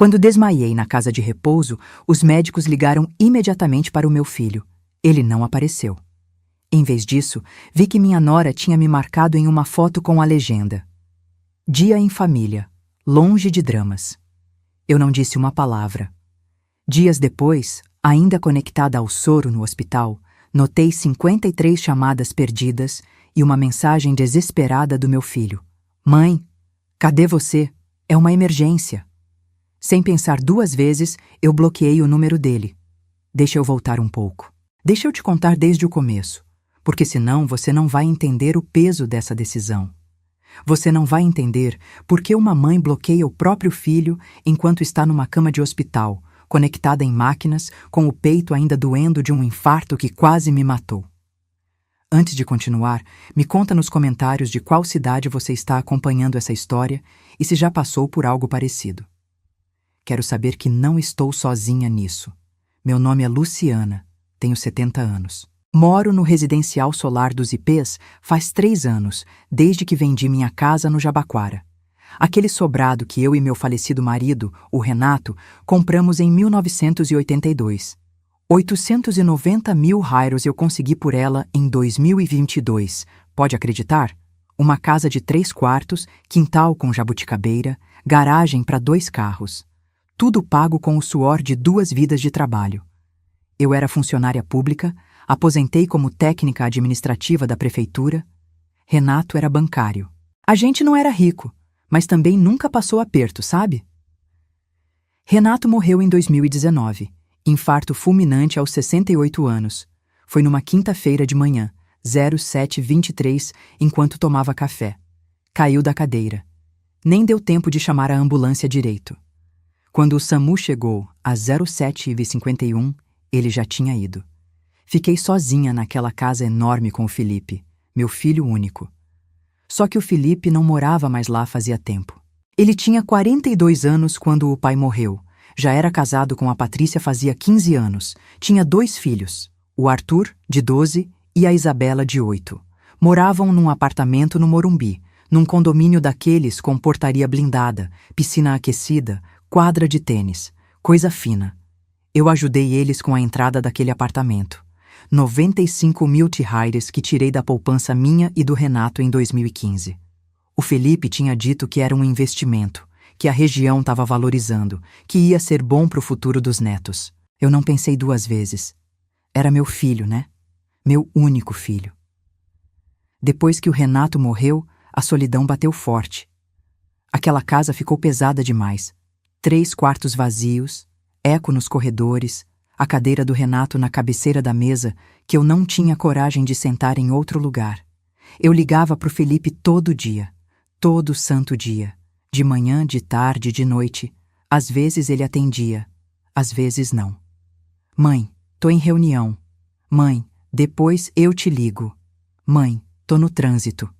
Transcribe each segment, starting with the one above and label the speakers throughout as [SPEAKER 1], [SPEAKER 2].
[SPEAKER 1] Quando desmaiei na casa de repouso, os médicos ligaram imediatamente para o meu filho. Ele não apareceu. Em vez disso, vi que minha nora tinha me marcado em uma foto com a legenda: Dia em família, longe de dramas. Eu não disse uma palavra. Dias depois, ainda conectada ao soro no hospital, notei 53 chamadas perdidas e uma mensagem desesperada do meu filho: Mãe, cadê você? É uma emergência. Sem pensar duas vezes, eu bloqueei o número dele. Deixa eu voltar um pouco. Deixa eu te contar desde o começo, porque senão você não vai entender o peso dessa decisão. Você não vai entender por que uma mãe bloqueia o próprio filho enquanto está numa cama de hospital, conectada em máquinas, com o peito ainda doendo de um infarto que quase me matou. Antes de continuar, me conta nos comentários de qual cidade você está acompanhando essa história e se já passou por algo parecido. Quero saber que não estou sozinha nisso. Meu nome é Luciana, tenho 70 anos. Moro no residencial solar dos IPs faz 3 anos, desde que vendi minha casa no Jabaquara. Aquele sobrado que eu e meu falecido marido, o Renato, compramos em 1982. 890 mil rairos eu consegui por ela em 2022. Pode acreditar? Uma casa de 3 quartos, quintal com jabuticabeira, garagem para 2 carros. Tudo pago com o suor de 2 vidas de trabalho. Eu era funcionária pública, aposentei como técnica administrativa da prefeitura. Renato era bancário. A gente não era rico, mas também nunca passou aperto, sabe? Renato morreu em 2019, infarto fulminante aos 68 anos. Foi numa quinta-feira de manhã, 07h23, enquanto tomava café. Caiu da cadeira. Nem deu tempo de chamar a ambulância direito. Quando o SAMU chegou, às 07h51, ele já tinha ido. Fiquei sozinha naquela casa enorme com o Felipe, meu filho único. Só que o Felipe não morava mais lá fazia tempo. Ele tinha 42 anos quando o pai morreu. Já era casado com a Patrícia fazia 15 anos. Tinha 2 filhos, o Arthur, de 12, e a Isabela, de 8. Moravam num apartamento no Morumbi, num condomínio daqueles com portaria blindada, piscina aquecida, quadra de tênis, coisa fina. Eu ajudei eles com a entrada daquele apartamento. 95 mil tirraires que tirei da poupança minha e do Renato em 2015. O Felipe tinha dito que era um investimento, que a região estava valorizando, que ia ser bom para o futuro dos netos. Eu não pensei 2 vezes. Era meu filho, né? Meu único filho. Depois que o Renato morreu, a solidão bateu forte. Aquela casa ficou pesada demais. 3 quartos vazios, eco nos corredores, a cadeira do Renato na cabeceira da mesa, que eu não tinha coragem de sentar em outro lugar. Eu ligava pro Felipe todo dia, todo santo dia, de manhã, de tarde, de noite. Às vezes ele atendia, às vezes não. Mãe, tô em reunião. Mãe, depois eu te ligo. Mãe, tô no trânsito.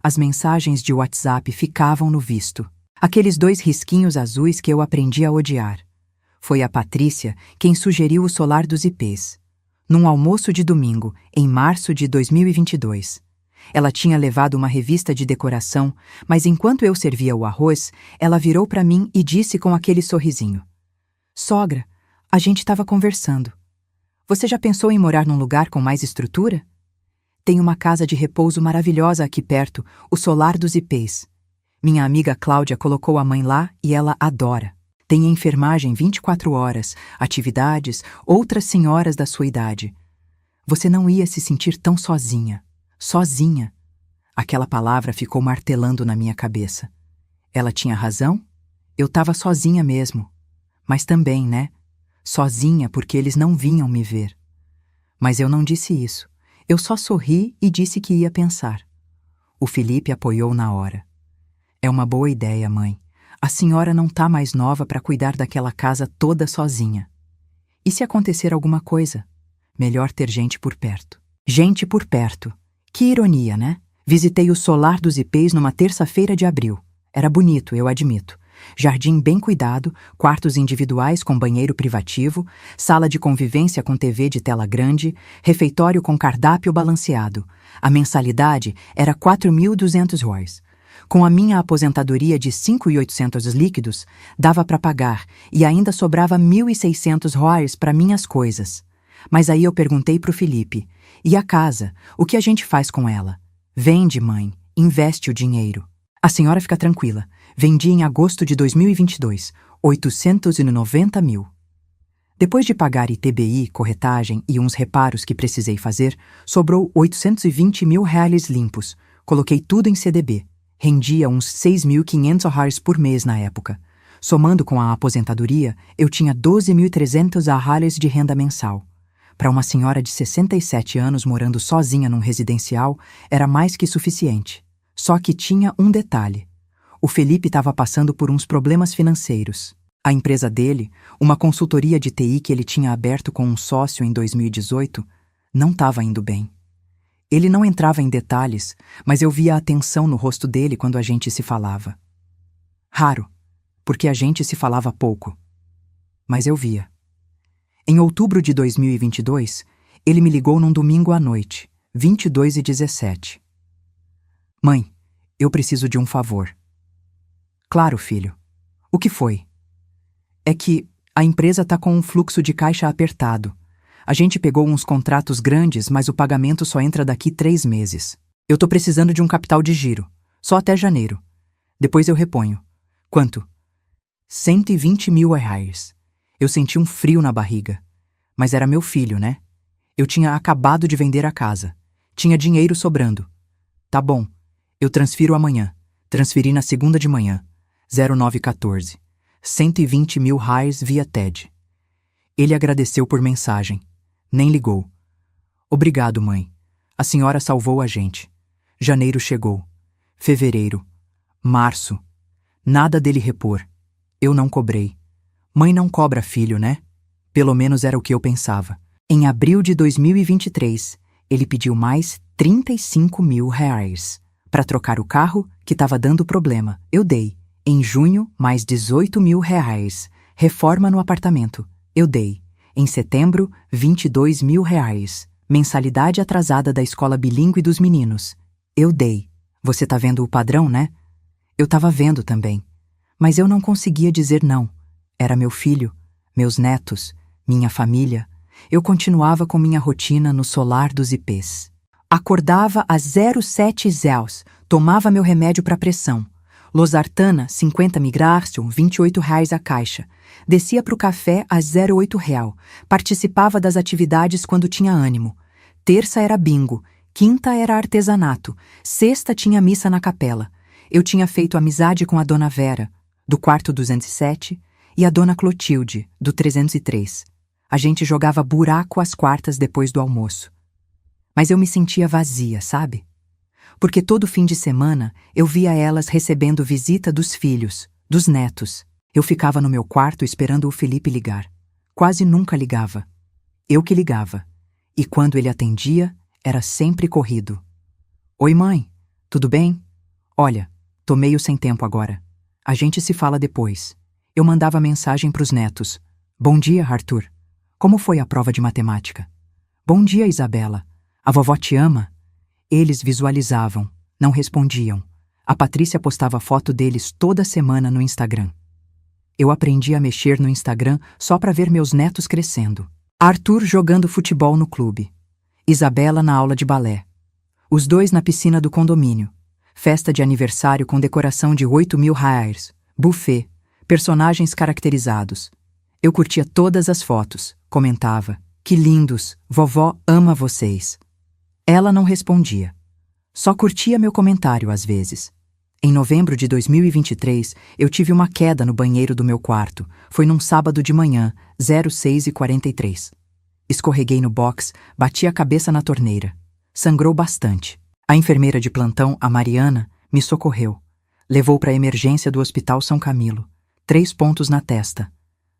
[SPEAKER 1] As mensagens de WhatsApp ficavam no visto. Aqueles 2 risquinhos azuis que eu aprendi a odiar. Foi a Patrícia quem sugeriu o solar dos IPs. Num almoço de domingo, em março de 2022. Ela tinha levado uma revista de decoração, mas enquanto eu servia o arroz, ela virou para mim e disse com aquele sorrisinho: Sogra, a gente estava conversando. Você já pensou em morar num lugar com mais estrutura? Tem uma casa de repouso maravilhosa aqui perto, o solar dos IPs. Minha amiga Cláudia colocou a mãe lá e ela adora. Tem enfermagem 24 horas, atividades, outras senhoras da sua idade. Você não ia se sentir tão sozinha. Sozinha. Aquela palavra ficou martelando na minha cabeça. Ela tinha razão? Eu estava sozinha mesmo. Mas também, né? Sozinha porque eles não vinham me ver. Mas eu não disse isso. Eu só sorri e disse que ia pensar. O Felipe apoiou na hora. É uma boa ideia, mãe. A senhora não tá mais nova para cuidar daquela casa toda sozinha. E se acontecer alguma coisa? Melhor ter gente por perto. Gente por perto. Que ironia, né? Visitei o solar dos IPs numa terça-feira de abril. Era bonito, eu admito. Jardim bem cuidado, quartos individuais com banheiro privativo, sala de convivência com TV de tela grande, refeitório com cardápio balanceado. A mensalidade era 4.200 reais. Com a minha aposentadoria de 5.800 líquidos, dava para pagar e ainda sobrava 1.600 reais para minhas coisas. Mas aí eu perguntei pro Felipe, e a casa, o que a gente faz com ela? Vende, mãe, investe o dinheiro. A senhora fica tranquila, vendi em agosto de 2022, 890 mil. Depois de pagar ITBI, corretagem e uns reparos que precisei fazer, sobrou 820 mil reais limpos. Coloquei tudo em CDB. Rendia uns 6.500 reais por mês na época. Somando com a aposentadoria, eu tinha 12.300 reais de renda mensal. Para uma senhora de 67 anos morando sozinha num residencial, era mais que suficiente. Só que tinha um detalhe. O Felipe estava passando por uns problemas financeiros. A empresa dele, uma consultoria de TI que ele tinha aberto com um sócio em 2018, não estava indo bem. Ele não entrava em detalhes, mas eu via a tensão no rosto dele quando a gente se falava. Raro, porque a gente se falava pouco. Mas eu via. Em outubro de 2022, ele me ligou num domingo à noite, 22h17. Mãe, eu preciso de um favor. Claro, filho. O que foi? É que a empresa tá com um fluxo de caixa apertado. A gente pegou uns contratos grandes, mas o pagamento só entra daqui 3 meses. Eu tô precisando de um capital de giro, só até janeiro. Depois eu reponho. Quanto? 120 mil reais. Eu senti um frio na barriga. Mas era meu filho, né? Eu tinha acabado de vender a casa. Tinha dinheiro sobrando. Tá bom, eu transfiro amanhã. Transferi na segunda de manhã. 0914. 120 mil reais via TED. Ele agradeceu por mensagem. Nem ligou. Obrigado, mãe. A senhora salvou a gente. Janeiro chegou. Fevereiro. Março. Nada dele repor. Eu não cobrei. Mãe não cobra filho, né? Pelo menos era o que eu pensava. Em abril de 2023, ele pediu mais 35 mil reais para trocar o carro que estava dando problema. Eu dei. Em junho, mais 18 mil reais. Reforma no apartamento. Eu dei. Em setembro, 22 mil reais. Mensalidade atrasada da escola bilíngue dos meninos. Eu dei. Você tá vendo o padrão, né? Eu tava vendo também. Mas eu não conseguia dizer não. Era meu filho, meus netos, minha família. Eu continuava com minha rotina no solar dos IPs. Acordava às 07 zéus, tomava meu remédio para pressão. Losartana, 50 mg, 28 reais a caixa. Descia para o café às 08 real. Participava das atividades quando tinha ânimo. Terça era bingo, quinta era artesanato, sexta tinha missa na capela. Eu tinha feito amizade com a dona Vera, do quarto 207, e a dona Clotilde, do 303. A gente jogava buraco às quartas depois do almoço. Mas eu me sentia vazia, sabe? Porque todo fim de semana eu via elas recebendo visita dos filhos, dos netos. Eu ficava no meu quarto esperando o Felipe ligar. Quase nunca ligava. Eu que ligava. E quando ele atendia, era sempre corrido. Oi, mãe. Tudo bem? Olha, tô meio sem tempo agora. A gente se fala depois. Eu mandava mensagem pros netos. Bom dia, Arthur. Como foi a prova de matemática? Bom dia, Isabela. A vovó te ama? Eles visualizavam, não respondiam. A Patrícia postava foto deles toda semana no Instagram. Eu aprendi a mexer no Instagram só para ver meus netos crescendo. Arthur jogando futebol no clube. Isabela na aula de balé. Os dois na piscina do condomínio. Festa de aniversário com decoração de 8 mil reais. Buffet. Personagens caracterizados. Eu curtia todas as fotos. Comentava. Que lindos. Vovó ama vocês. Ela não respondia. Só curtia meu comentário às vezes. Em novembro de 2023, eu tive uma queda no banheiro do meu quarto. Foi num sábado de manhã, 06h43. Escorreguei no box, bati a cabeça na torneira. Sangrou bastante. A enfermeira de plantão, a Mariana, me socorreu. Levou para a emergência do Hospital São Camilo. 3 pontos na testa.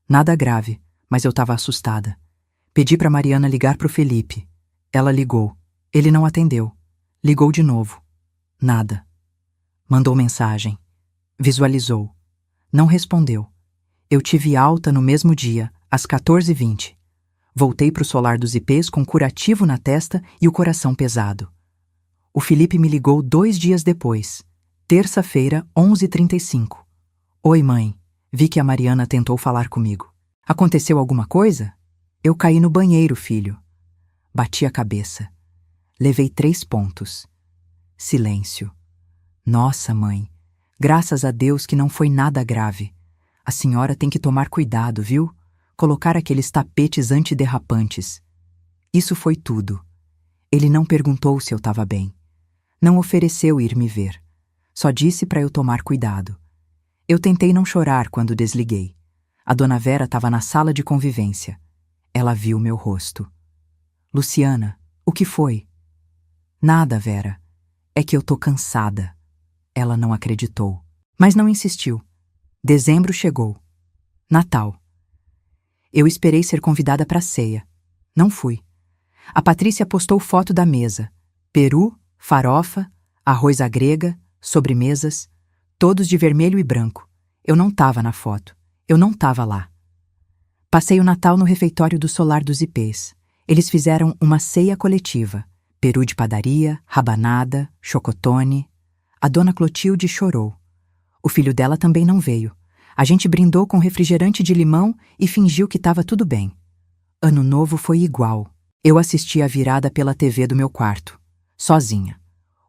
[SPEAKER 1] Nada grave, mas eu estava assustada. Pedi para Mariana ligar para o Felipe. Ela ligou. Ele não atendeu. Ligou de novo. Nada. Mandou mensagem. Visualizou. Não respondeu. Eu tive alta no mesmo dia, às 14h20. Voltei para o solar dos IPs com curativo na testa e o coração pesado. O Felipe me ligou 2 dias depois. Terça-feira, 11h35. Oi, mãe. Vi que a Mariana tentou falar comigo. Aconteceu alguma coisa? Eu caí no banheiro, filho. Bati a cabeça. Levei 3 pontos. Silêncio. Nossa, mãe. Graças a Deus que não foi nada grave. A senhora tem que tomar cuidado, viu? Colocar aqueles tapetes antiderrapantes. Isso foi tudo. Ele não perguntou se eu estava bem. Não ofereceu ir me ver. Só disse para eu tomar cuidado. Eu tentei não chorar quando desliguei. A dona Vera estava na sala de convivência. Ela viu meu rosto. Luciana, o que foi? Nada, Vera. É que eu tô cansada. Ela não acreditou, mas não insistiu. Dezembro chegou. Natal. Eu esperei ser convidada para a ceia. Não fui. A Patrícia postou foto da mesa. Peru, farofa, arroz à grega, sobremesas, todos de vermelho e branco. Eu não estava na foto. Eu não estava lá. Passei o Natal no refeitório do Solar dos Ipês. Eles fizeram uma ceia coletiva. Peru de padaria, rabanada, chocotone. A dona Clotilde chorou. O filho dela também não veio. A gente brindou com refrigerante de limão e fingiu que estava tudo bem. Ano Novo foi igual. Eu assisti a virada pela TV do meu quarto, sozinha.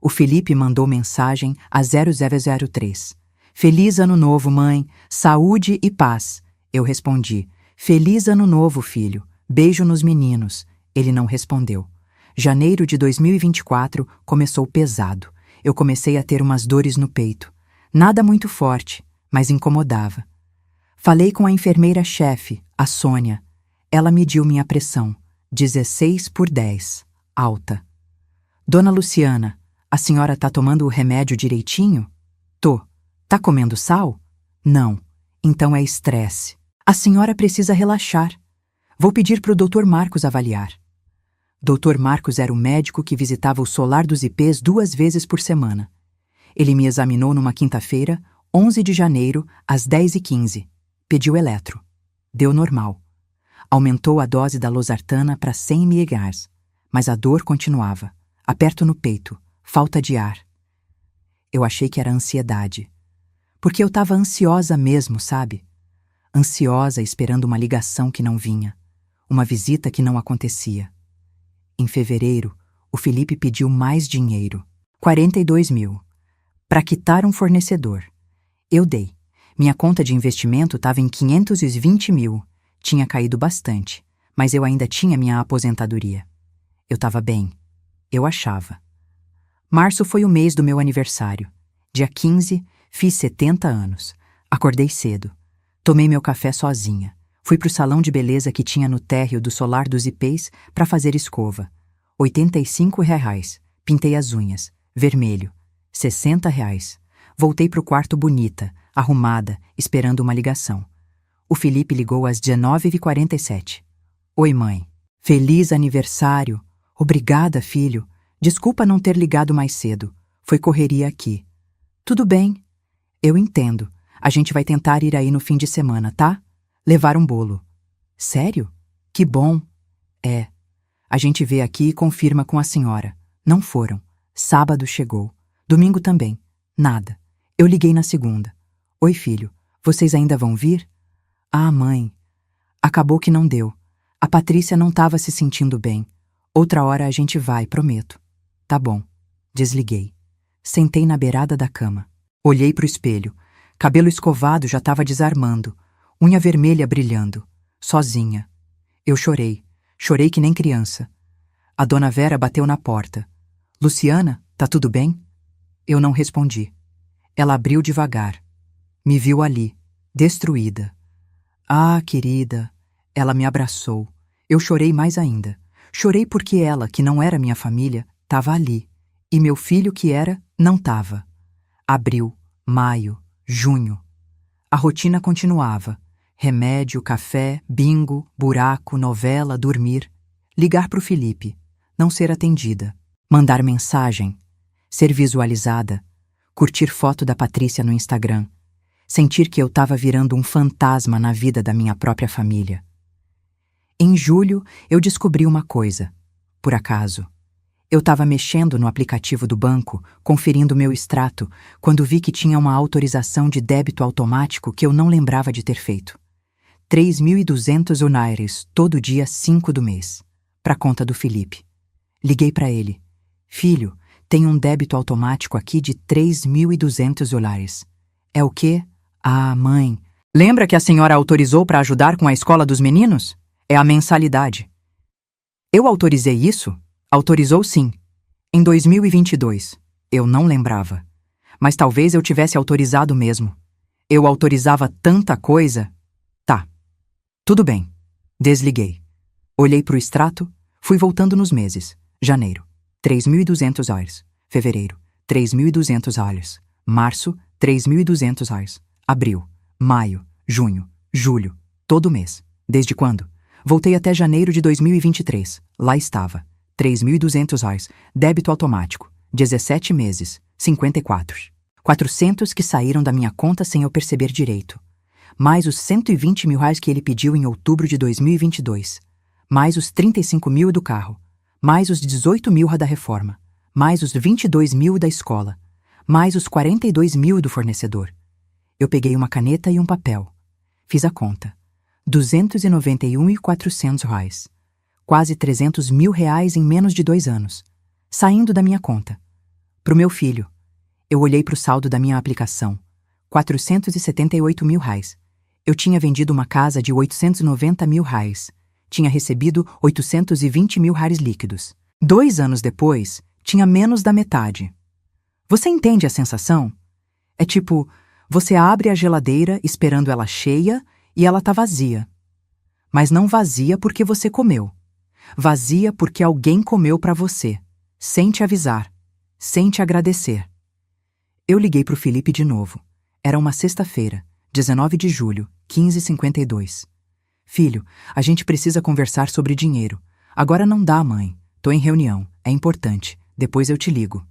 [SPEAKER 1] O Felipe mandou mensagem a 0003. Feliz Ano Novo, mãe. Saúde e paz. Eu respondi. Feliz Ano Novo, filho. Beijo nos meninos. Ele não respondeu. Janeiro de 2024 começou pesado. Eu comecei a ter umas dores no peito. Nada muito forte, mas incomodava. Falei com a enfermeira-chefe, a Sônia. Ela mediu minha pressão. 16/10. Alta. Dona Luciana, a senhora tá tomando o remédio direitinho? Tô. Tá comendo sal? Não. Então é estresse. A senhora precisa relaxar. Vou pedir pro Dr. Marcos avaliar. Dr. Marcos era o médico que visitava o Solar dos Ipês 2 vezes por semana. Ele me examinou numa quinta-feira, 11 de janeiro, às 10h15. Pediu eletro. Deu normal. Aumentou a dose da losartana para 100 mg, mas a dor continuava. Aperto no peito, falta de ar. Eu achei que era ansiedade. Porque eu estava ansiosa mesmo, sabe? Ansiosa esperando uma ligação que não vinha. Uma visita que não acontecia. Em fevereiro, o Felipe pediu mais dinheiro, 42 mil, para quitar um fornecedor. Eu dei. Minha conta de investimento estava em 520 mil. Tinha caído bastante, mas eu ainda tinha minha aposentadoria. Eu estava bem. Eu achava. Março foi o mês do meu aniversário. Dia 15, fiz 70 anos. Acordei cedo. Tomei meu café sozinha. Fui pro salão de beleza que tinha no térreo do Solar dos Ipês para fazer escova. R$ 85. Pintei as unhas. Vermelho. R$ 60. Voltei pro quarto bonita, arrumada, esperando uma ligação. O Felipe ligou às 19h47. Oi, mãe. Feliz aniversário. Obrigada, filho. Desculpa não ter ligado mais cedo. Foi correria aqui. Tudo bem. Eu entendo. A gente vai tentar ir aí no fim de semana, tá? Levar um bolo. Sério? Que bom. É. A gente vê aqui e confirma com a senhora. Não foram. Sábado chegou. Domingo também. Nada. Eu liguei na segunda. Oi, filho. Vocês ainda vão vir? Ah, mãe. Acabou que não deu. A Patrícia não estava se sentindo bem. Outra hora a gente vai, prometo. Tá bom. Desliguei. Sentei na beirada da cama. Olhei pro espelho. Cabelo escovado já estava desarmando. Unha vermelha brilhando. Sozinha. Eu chorei. Chorei que nem criança. A dona Vera bateu na porta. Luciana, tá tudo bem? Eu não respondi. Ela abriu devagar. Me viu ali, destruída. Ah, querida. Ela me abraçou. Eu chorei mais ainda. Chorei porque ela, que não era minha família, estava ali. E meu filho, que era, não estava. Abril, maio, junho. A rotina continuava. Remédio, café, bingo, buraco, novela, dormir. Ligar pro Felipe. Não ser atendida. Mandar mensagem. Ser visualizada. Curtir foto da Patrícia no Instagram. Sentir que eu estava virando um fantasma na vida da minha própria família. Em julho, eu descobri uma coisa. Por acaso. Eu estava mexendo no aplicativo do banco, conferindo meu extrato, quando vi que tinha uma autorização de débito automático que eu não lembrava de ter feito. 3.200 unaires, todo dia 5 do mês, para a conta do Felipe. Liguei para ele. Filho, tem um débito automático aqui de 3.200 dólares. É o quê? Ah, mãe. Lembra que a senhora autorizou para ajudar com a escola dos meninos? É a mensalidade. Eu autorizei isso? Autorizou sim. Em 2022. Eu não lembrava. Mas talvez eu tivesse autorizado mesmo. Eu autorizava tanta coisa. Tá. Tudo bem. Desliguei. Olhei pro extrato, fui voltando nos meses. Janeiro, 3.200 dólares. Fevereiro, 3.200 dólares. Março, 3.200 dólares. Abril, maio, junho, julho, todo mês. Desde quando? Voltei até janeiro de 2023. Lá estava. 3.200 dólares. Débito automático. 17 meses. 54. 400 que saíram da minha conta sem eu perceber direito. Mais os 120 mil reais que ele pediu em outubro de 2022. Mais os 35 mil do carro. Mais os 18 mil da reforma. Mais os 22 mil da escola. Mais os 42 mil do fornecedor. Eu peguei uma caneta e um papel. Fiz a conta. 291.400 reais. Quase 300 mil reais em menos de 2 anos. Saindo da minha conta. Pro meu filho. Eu olhei pro saldo da minha aplicação. 478 mil reais. Eu tinha vendido uma casa de 890 mil reais. Tinha recebido 820 mil reais líquidos. 2 anos depois, tinha menos da metade. Você entende a sensação? É tipo, você abre a geladeira esperando ela cheia e ela tá vazia. Mas não vazia porque você comeu. Vazia porque alguém comeu para você, sem te avisar, sem te agradecer. Eu liguei pro Felipe de novo. Era uma sexta-feira, 19 de julho, 15h52. Filho, a gente precisa conversar sobre dinheiro. Agora não dá, mãe. Tô em reunião. É importante. Depois eu te ligo.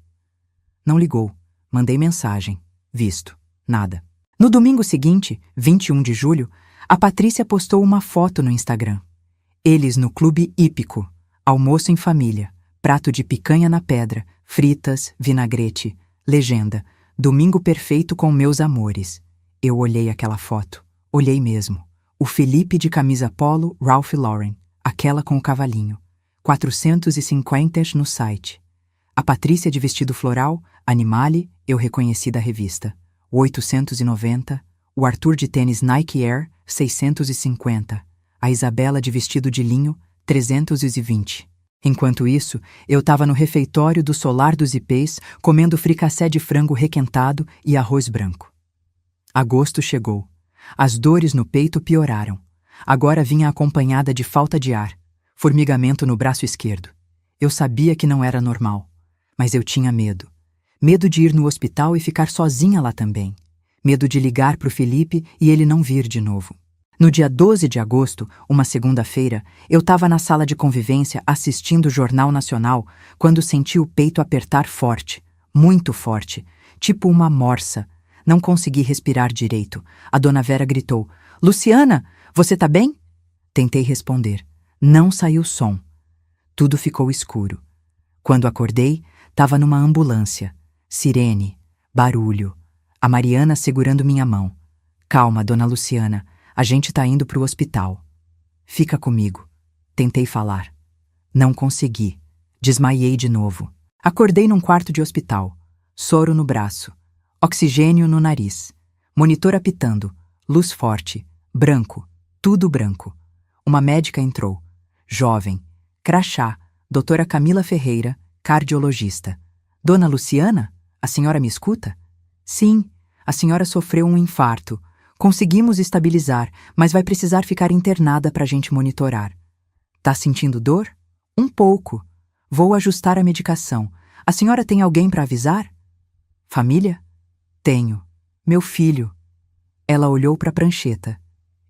[SPEAKER 1] Não ligou. Mandei mensagem. Visto. Nada. No domingo seguinte, 21 de julho, a Patrícia postou uma foto no Instagram. Eles no Clube Hípico. Almoço em família. Prato de picanha na pedra. Fritas, vinagrete. Legenda. Domingo perfeito com meus amores. Eu olhei aquela foto. Olhei mesmo. O Felipe de camisa polo, Ralph Lauren. Aquela com o cavalinho. 450 no site. A Patrícia de vestido floral, Animale, eu reconheci da revista. 890. O Arthur de tênis Nike Air, 650. A Isabela de vestido de linho, 320. Enquanto isso, eu estava no refeitório do Solar dos Ipês, comendo fricassé de frango requentado e arroz branco. Agosto chegou. As dores no peito pioraram. Agora vinha acompanhada de falta de ar, formigamento no braço esquerdo. Eu sabia que não era normal, mas eu tinha medo. Medo de ir no hospital e ficar sozinha lá também. Medo de ligar pro Felipe e ele não vir de novo. No dia 12 de agosto, uma segunda-feira, eu estava na sala de convivência assistindo o Jornal Nacional quando senti o peito apertar forte, muito forte, tipo uma morsa. Não consegui respirar direito. A dona Vera gritou: "Luciana, você tá bem?" Tentei responder. Não saiu som. Tudo ficou escuro. Quando acordei, estava numa ambulância. Sirene, barulho. A Mariana segurando minha mão. "Calma, dona Luciana. A gente tá indo pro hospital." "Fica comigo." Tentei falar. Não consegui. Desmaiei de novo. Acordei num quarto de hospital. Soro no braço. Oxigênio no nariz. Monitor apitando. Luz forte. Branco. Tudo branco. Uma médica entrou. Jovem. Crachá. Doutora Camila Ferreira, cardiologista. "Dona Luciana? A senhora me escuta?" "Sim. A senhora sofreu um infarto. Conseguimos estabilizar, mas vai precisar ficar internada para a gente monitorar." "Tá sentindo dor?" "Um pouco. Vou ajustar a medicação. A senhora tem alguém para avisar?" "Família?" "Tenho. Meu filho." Ela olhou para a prancheta.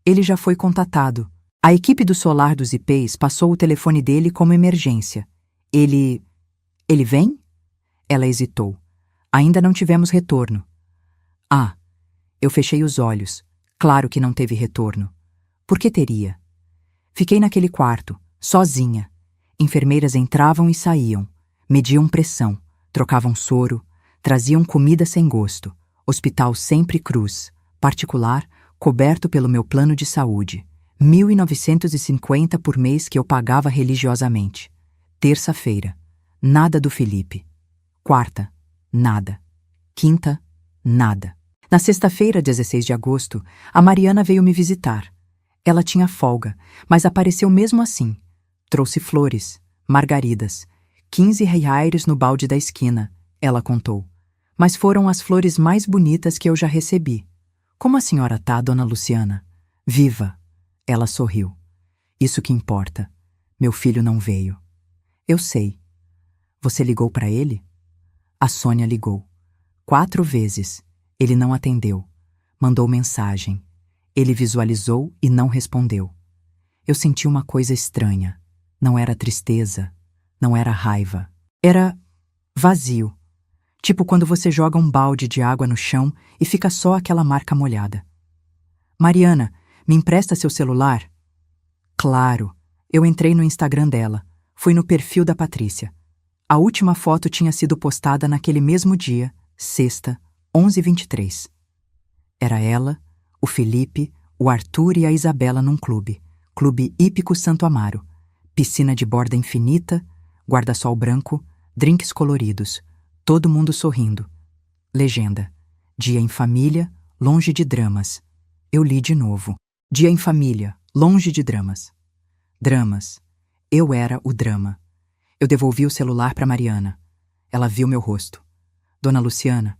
[SPEAKER 1] Ele já foi contatado. A equipe do Solar dos Ipês passou o telefone dele como emergência. Ele vem?" Ela hesitou. "Ainda não tivemos retorno." "Ah." Eu fechei os olhos. Claro que não teve retorno. Por que teria? Fiquei naquele quarto, sozinha. Enfermeiras entravam e saíam. Mediam pressão, trocavam soro, traziam comida sem gosto, hospital sempre cruz, particular, coberto pelo meu plano de saúde, 1.950 por mês que eu pagava religiosamente. Terça-feira, nada do Felipe. Quarta, nada. Quinta, nada. Na sexta-feira, 16 de agosto, a Mariana veio me visitar. Ela tinha folga, mas apareceu mesmo assim. Trouxe flores, margaridas, 15 reais no balde da esquina, ela contou. Mas foram as flores mais bonitas que eu já recebi. Como a senhora tá, dona Luciana? Viva! Ela sorriu. Isso que importa. Meu filho não veio. Eu sei. Você ligou para ele? A Sônia ligou. 4 vezes. Ele não atendeu. Mandou mensagem. Ele visualizou e não respondeu. Eu senti uma coisa estranha. Não era tristeza. Não era raiva. Era vazio. Tipo quando você joga um balde de água no chão e fica só aquela marca molhada. Mariana, me empresta seu celular? Claro. Eu entrei no Instagram dela. Fui no perfil da Patrícia. A última foto tinha sido postada naquele mesmo dia, sexta, 11h23. Era ela, o Felipe, o Arthur e a Isabela num clube. Clube Hípico Santo Amaro. Piscina de borda infinita, guarda-sol branco, drinks coloridos. Todo mundo sorrindo. Legenda. Dia em família, longe de dramas. Eu li de novo. Dia em família, longe de dramas. Dramas. Eu era o drama. Eu devolvi o celular para Mariana. Ela viu meu rosto. Dona Luciana.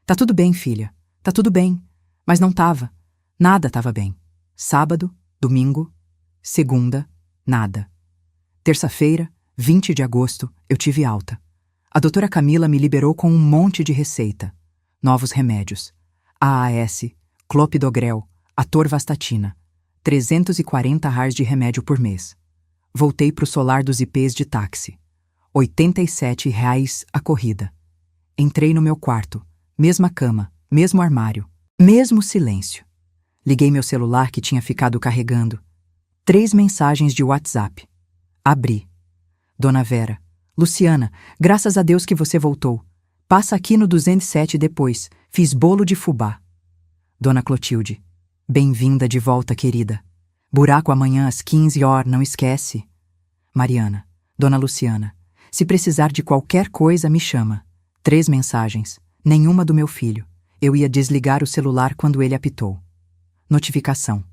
[SPEAKER 1] Tá tudo bem, filha. Tá tudo bem. Mas não tava. Nada tava bem. Sábado, domingo, segunda, nada. Terça-feira, 20 de agosto, eu tive alta. A doutora Camila me liberou com um monte de receita. Novos remédios. AAS, clopidogrel, atorvastatina. 340 reais de remédio por mês. Voltei pro solar dos IPs de táxi. 87 reais a corrida. Entrei no meu quarto. Mesma cama, mesmo armário, mesmo silêncio. Liguei meu celular que tinha ficado carregando. 3 mensagens de WhatsApp. Abri. Dona Vera. Luciana, graças a Deus que você voltou. Passa aqui no 207 depois. Fiz bolo de fubá. Dona Clotilde. Bem-vinda de volta, querida. Buraco amanhã às 15 horas, não esquece. Mariana. Dona Luciana. Se precisar de qualquer coisa, me chama. 3 mensagens. Nenhuma do meu filho. Eu ia desligar o celular quando ele apitou. Notificação.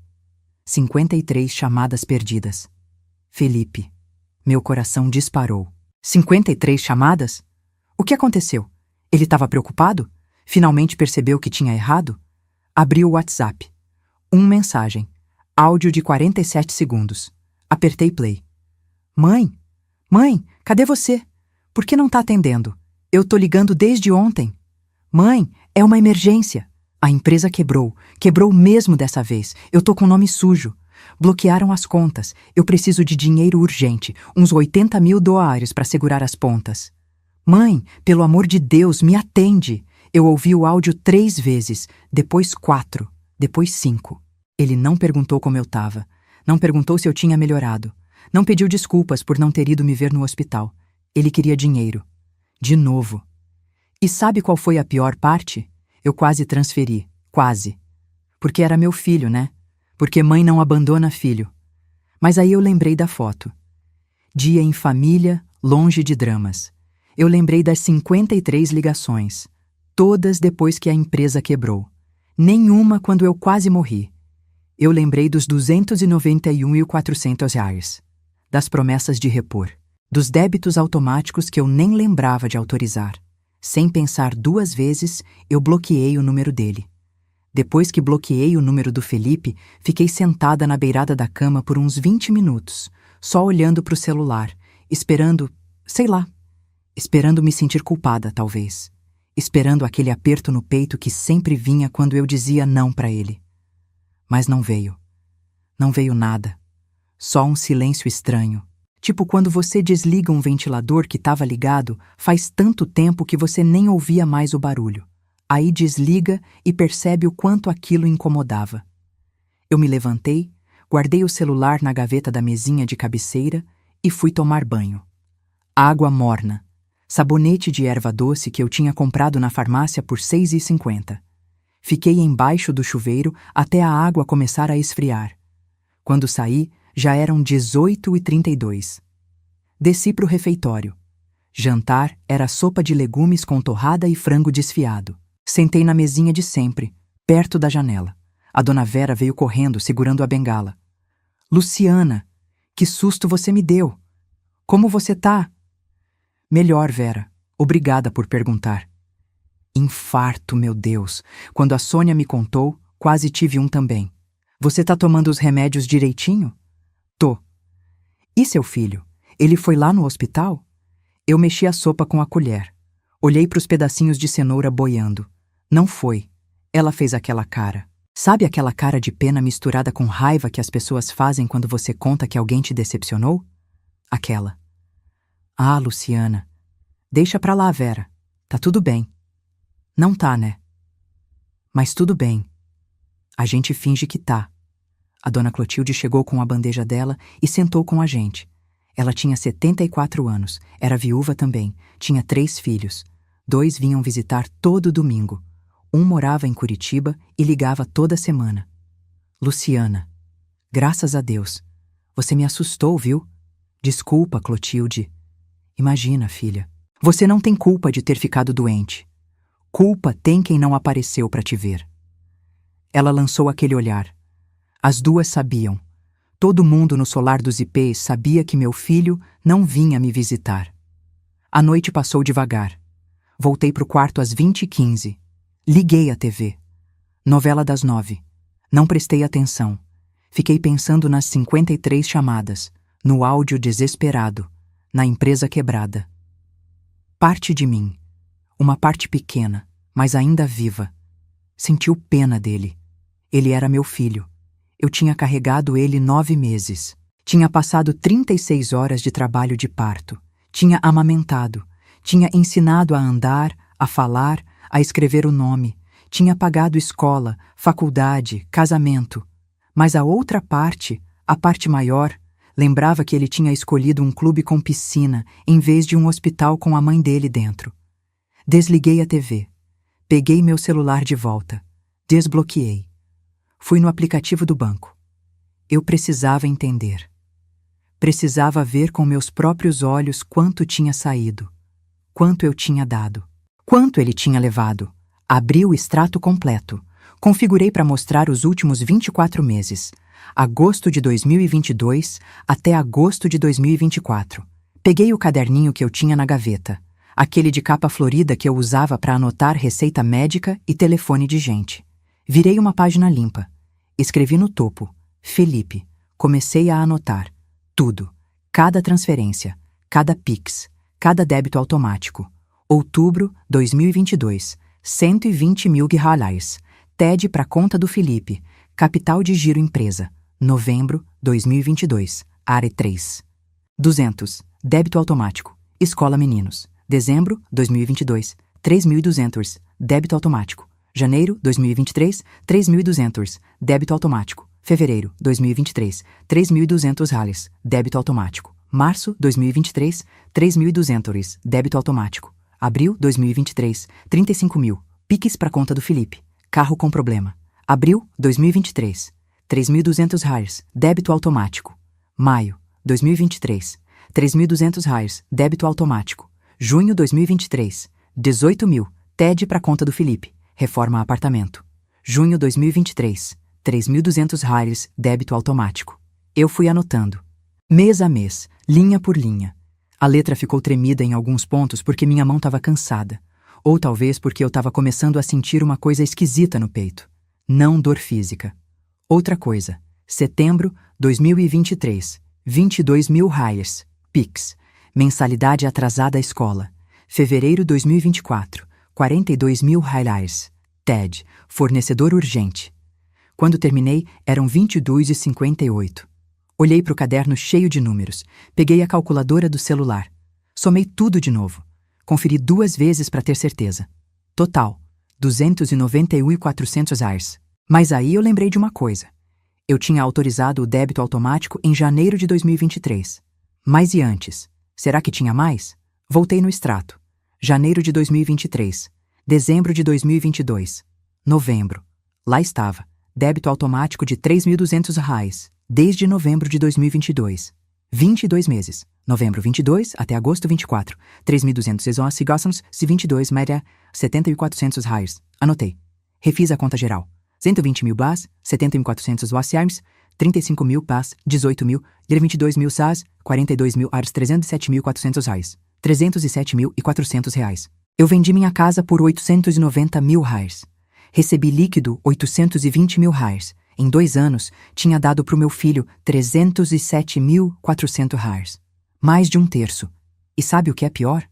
[SPEAKER 1] 53 chamadas perdidas. Felipe. Meu coração disparou. 53 chamadas? O que aconteceu? Ele estava preocupado? Finalmente percebeu que tinha errado? Abri o WhatsApp. 1 mensagem. Áudio de 47 segundos. Apertei play. Mãe? Mãe, cadê você? Por que não tá atendendo? Eu tô ligando desde ontem. Mãe, é uma emergência. A empresa quebrou. Quebrou mesmo dessa vez. Eu tô com nome sujo. Bloquearam as contas. Eu preciso de dinheiro urgente. Uns 80 mil dólares para segurar as pontas. Mãe, pelo amor de Deus, me atende. Eu ouvi o áudio 3 vezes. Depois 4. Depois 5. Ele não perguntou como eu tava. Não perguntou se eu tinha melhorado. Não pediu desculpas por não ter ido me ver no hospital. Ele queria dinheiro. De novo. E sabe qual foi a pior parte? Eu quase transferi. Quase. Porque era meu filho, né? Porque mãe não abandona filho. Mas aí eu lembrei da foto. Dia em família, longe de dramas. Eu lembrei das 53 ligações. Todas depois que a empresa quebrou. Nenhuma quando eu quase morri. Eu lembrei dos 291.400 reais. Das promessas de repor. Dos débitos automáticos que eu nem lembrava de autorizar. Sem pensar 2 vezes, eu bloqueei o número dele. Depois que bloqueei o número do Felipe, fiquei sentada na beirada da cama por uns 20 minutos, só olhando para o celular, esperando, sei lá, esperando me sentir culpada, talvez. Esperando aquele aperto no peito que sempre vinha quando eu dizia não para ele. Mas não veio. Não veio nada. Só um silêncio estranho. Tipo quando você desliga um ventilador que estava ligado faz tanto tempo que você nem ouvia mais o barulho. Aí desliga e percebe o quanto aquilo incomodava. Eu me levantei, guardei o celular na gaveta da mesinha de cabeceira e fui tomar banho. Água morna. Sabonete de erva doce que eu tinha comprado na farmácia por R$ 6,50. Fiquei embaixo do chuveiro até a água começar a esfriar. Quando saí, já eram 18h32. Desci para o refeitório. Jantar era sopa de legumes com torrada e frango desfiado. Sentei na mesinha de sempre, perto da janela. A dona Vera veio correndo, segurando a bengala. Luciana, que susto você me deu! Como você tá? Melhor, Vera. Obrigada por perguntar. Infarto, meu Deus. Quando a Sônia me contou, quase tive um também. Você tá tomando os remédios direitinho? Tô. E seu filho? Ele foi lá no hospital? Eu mexi a sopa com a colher. Olhei para os pedacinhos de cenoura boiando. Não foi. Ela fez aquela cara. Sabe aquela cara de pena misturada com raiva que as pessoas fazem quando você conta que alguém te decepcionou? Aquela. Ah, Luciana. Deixa pra lá, Vera. Tá tudo bem. Não tá, né? Mas tudo bem. A gente finge que tá. A dona Clotilde chegou com a bandeja dela e sentou com a gente. Ela tinha 74 anos, era viúva também, tinha 3 filhos. 2 vinham visitar todo domingo. Um morava em Curitiba e ligava toda semana. Luciana, graças a Deus. Você me assustou, viu? Desculpa, Clotilde. Imagina, filha. Você não tem culpa de ter ficado doente. Culpa tem quem não apareceu para te ver. Ela lançou aquele olhar. As duas sabiam. Todo mundo no solar dos ipês sabia que meu filho não vinha me visitar. A noite passou devagar. Voltei pro quarto às 20h15. Liguei a TV. Novela das 9. Não prestei atenção. Fiquei pensando nas 53 chamadas, no áudio desesperado, na empresa quebrada. Parte de mim, uma parte pequena, mas ainda viva, sentiu pena dele. Ele era meu filho. Eu tinha carregado ele 9 meses. Tinha passado 36 horas de trabalho de parto. Tinha amamentado. Tinha ensinado a andar, a falar, a escrever o nome. Tinha pagado escola, faculdade, casamento. Mas a outra parte, a parte maior, lembrava que ele tinha escolhido um clube com piscina em vez de um hospital com a mãe dele dentro. Desliguei a TV. Peguei meu celular de volta. Desbloqueei. Fui no aplicativo do banco. Eu precisava entender. Precisava ver com meus próprios olhos quanto tinha saído, quanto eu tinha dado, quanto ele tinha levado. Abri o extrato completo. Configurei para mostrar os últimos 24 meses, agosto de 2022 até agosto de 2024. Peguei o caderninho que eu tinha na gaveta, aquele de capa florida que eu usava para anotar receita médica e telefone de gente. Virei uma página limpa. Escrevi no topo, Felipe. Comecei a anotar. Tudo. Cada transferência, cada Pix, cada débito automático. Outubro 2022, 120 mil guiralhais. TED para conta do Felipe. Capital de giro empresa. Novembro 2022, área 3. 200. Débito automático. Escola Meninos. Dezembro 2022, 3.200. Débito automático. Janeiro 2023, 3.200. Débito automático. Fevereiro 2023, 3.200 reais. Débito automático. Março 2023, 3.200. Débito automático. Abril 2023, 35 mil. Pix para conta do Felipe. Carro com problema. Abril 2023, 3.200 reais. Débito automático. Maio 2023, 3.200 reais. Débito automático. Junho 2023, 18 mil. TED para conta do Felipe. Reforma apartamento. Junho 2023, 3.200 reais. Débito automático. Eu fui anotando. Mês a mês, linha por linha. A letra ficou tremida em alguns pontos porque minha mão estava cansada. Ou talvez porque eu estava começando a sentir uma coisa esquisita no peito. Não dor física. Outra coisa. Setembro 2023, 22 mil reais. Pix. Mensalidade atrasada à escola. Fevereiro 2024, 42 mil reais. TED. Fornecedor urgente. Quando terminei, eram 22h58. Olhei para o caderno cheio de números. Peguei a calculadora do celular. Somei tudo de novo. Conferi 2 vezes para ter certeza. Total, 291.400 reais. Mas aí eu lembrei de uma coisa. Eu tinha autorizado o débito automático em janeiro de 2023. Mas e antes? Será que tinha mais? Voltei no extrato. Janeiro de 2023. Dezembro de 2022. Novembro. Lá estava. Débito automático de R$ 3.200, desde novembro de 2022. 22 meses. Novembro 22 até agosto 24. 3.211 gástamos, se 22 média, R$ 7.400. Anotei. Refiz a conta geral. 120.000 bás, 70.400 wassiarms, 35.000 bás, 18.000, 22.000 sas, 42.000 ars, R$ 307.400. R$ 307.400. Eu vendi minha casa por R$ 890.000. Recebi líquido R$ 820.000. Em 2 anos, tinha dado para o meu filho R$ 307.400. Mais de 1/3. E sabe o que é pior?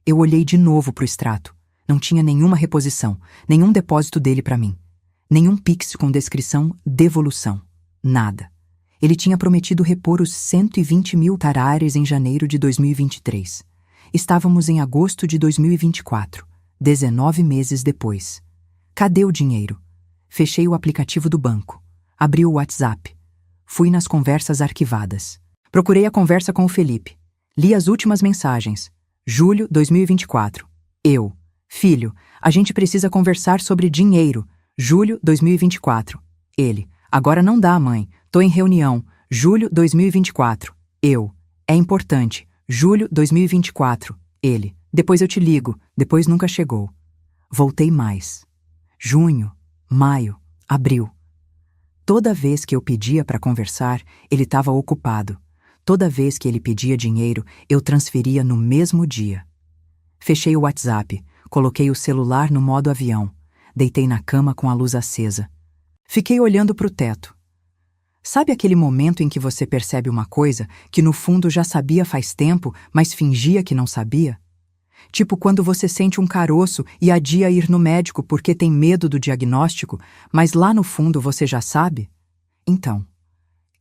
[SPEAKER 1] Eu olhei de novo para o extrato. Não tinha nenhuma reposição, nenhum depósito dele para mim. Nenhum Pix com descrição devolução. Nada. Ele tinha prometido repor os 120.000 tarares em janeiro de 2023. Estávamos em agosto de 2024, 19 meses depois. Cadê o dinheiro? Fechei o aplicativo do banco. Abri o WhatsApp. Fui nas conversas arquivadas. Procurei a conversa com o Felipe. Li as últimas mensagens. Julho 2024. Eu. Filho, a gente precisa conversar sobre dinheiro. Julho 2024. Ele. Agora não dá, mãe. Tô em reunião. Julho 2024. Eu. É importante. Julho 2024. Ele. Depois eu te ligo. Depois nunca chegou. Voltei mais. Junho, maio, abril. Toda vez que eu pedia para conversar, ele estava ocupado. Toda vez que ele pedia dinheiro, eu transferia no mesmo dia. Fechei o WhatsApp, coloquei o celular no modo avião, deitei na cama com a luz acesa. Fiquei olhando para o teto. Sabe aquele momento em que você percebe uma coisa que no fundo já sabia faz tempo, mas fingia que não sabia? Tipo quando você sente um caroço e adia ir no médico porque tem medo do diagnóstico, mas lá no fundo você já sabe? Então,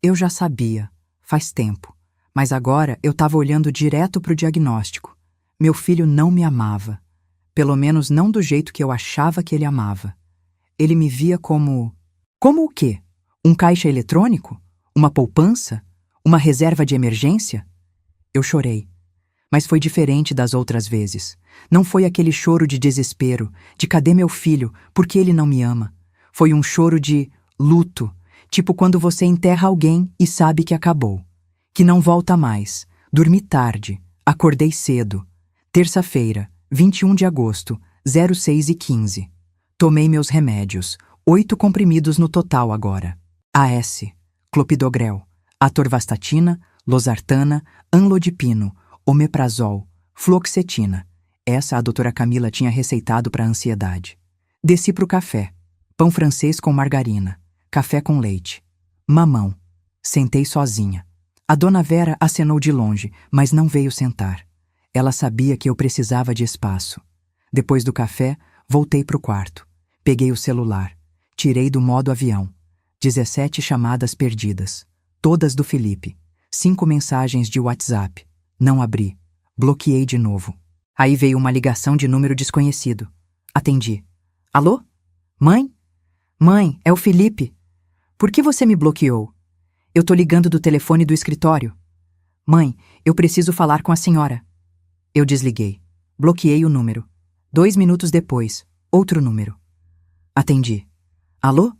[SPEAKER 1] eu já sabia, faz tempo, mas agora eu estava olhando direto para o diagnóstico. Meu filho não me amava, pelo menos não do jeito que eu achava que ele amava. Ele me via como... Como o quê? Um caixa eletrônico? Uma poupança? Uma reserva de emergência? Eu chorei. Mas foi diferente das outras vezes. Não foi aquele choro de desespero, de cadê meu filho, porque ele não me ama. Foi um choro de luto, tipo quando você enterra alguém e sabe que acabou, que não volta mais. Dormi tarde, acordei cedo. Terça-feira, 21 de agosto, 06h15. Tomei meus remédios, 8 comprimidos no total agora. AS, clopidogrel, atorvastatina, losartana, anlodipino, omeprazol, fluoxetina. Essa a doutora Camila tinha receitado para a ansiedade. Desci para o café. Pão francês com margarina. Café com leite. Mamão. Sentei sozinha. A dona Vera acenou de longe, mas não veio sentar. Ela sabia que eu precisava de espaço. Depois do café, voltei para o quarto. Peguei o celular. Tirei do modo avião. 17 chamadas perdidas. Todas do Felipe. 5 mensagens de WhatsApp. Não abri. Bloqueei de novo. Aí veio uma ligação de número desconhecido. Atendi. Alô? Mãe? Mãe, é o Felipe. Por que você me bloqueou? Eu tô ligando do telefone do escritório. Mãe, eu preciso falar com a senhora. Eu desliguei. Bloqueei o número. 2 minutos depois, outro número. Atendi. Alô?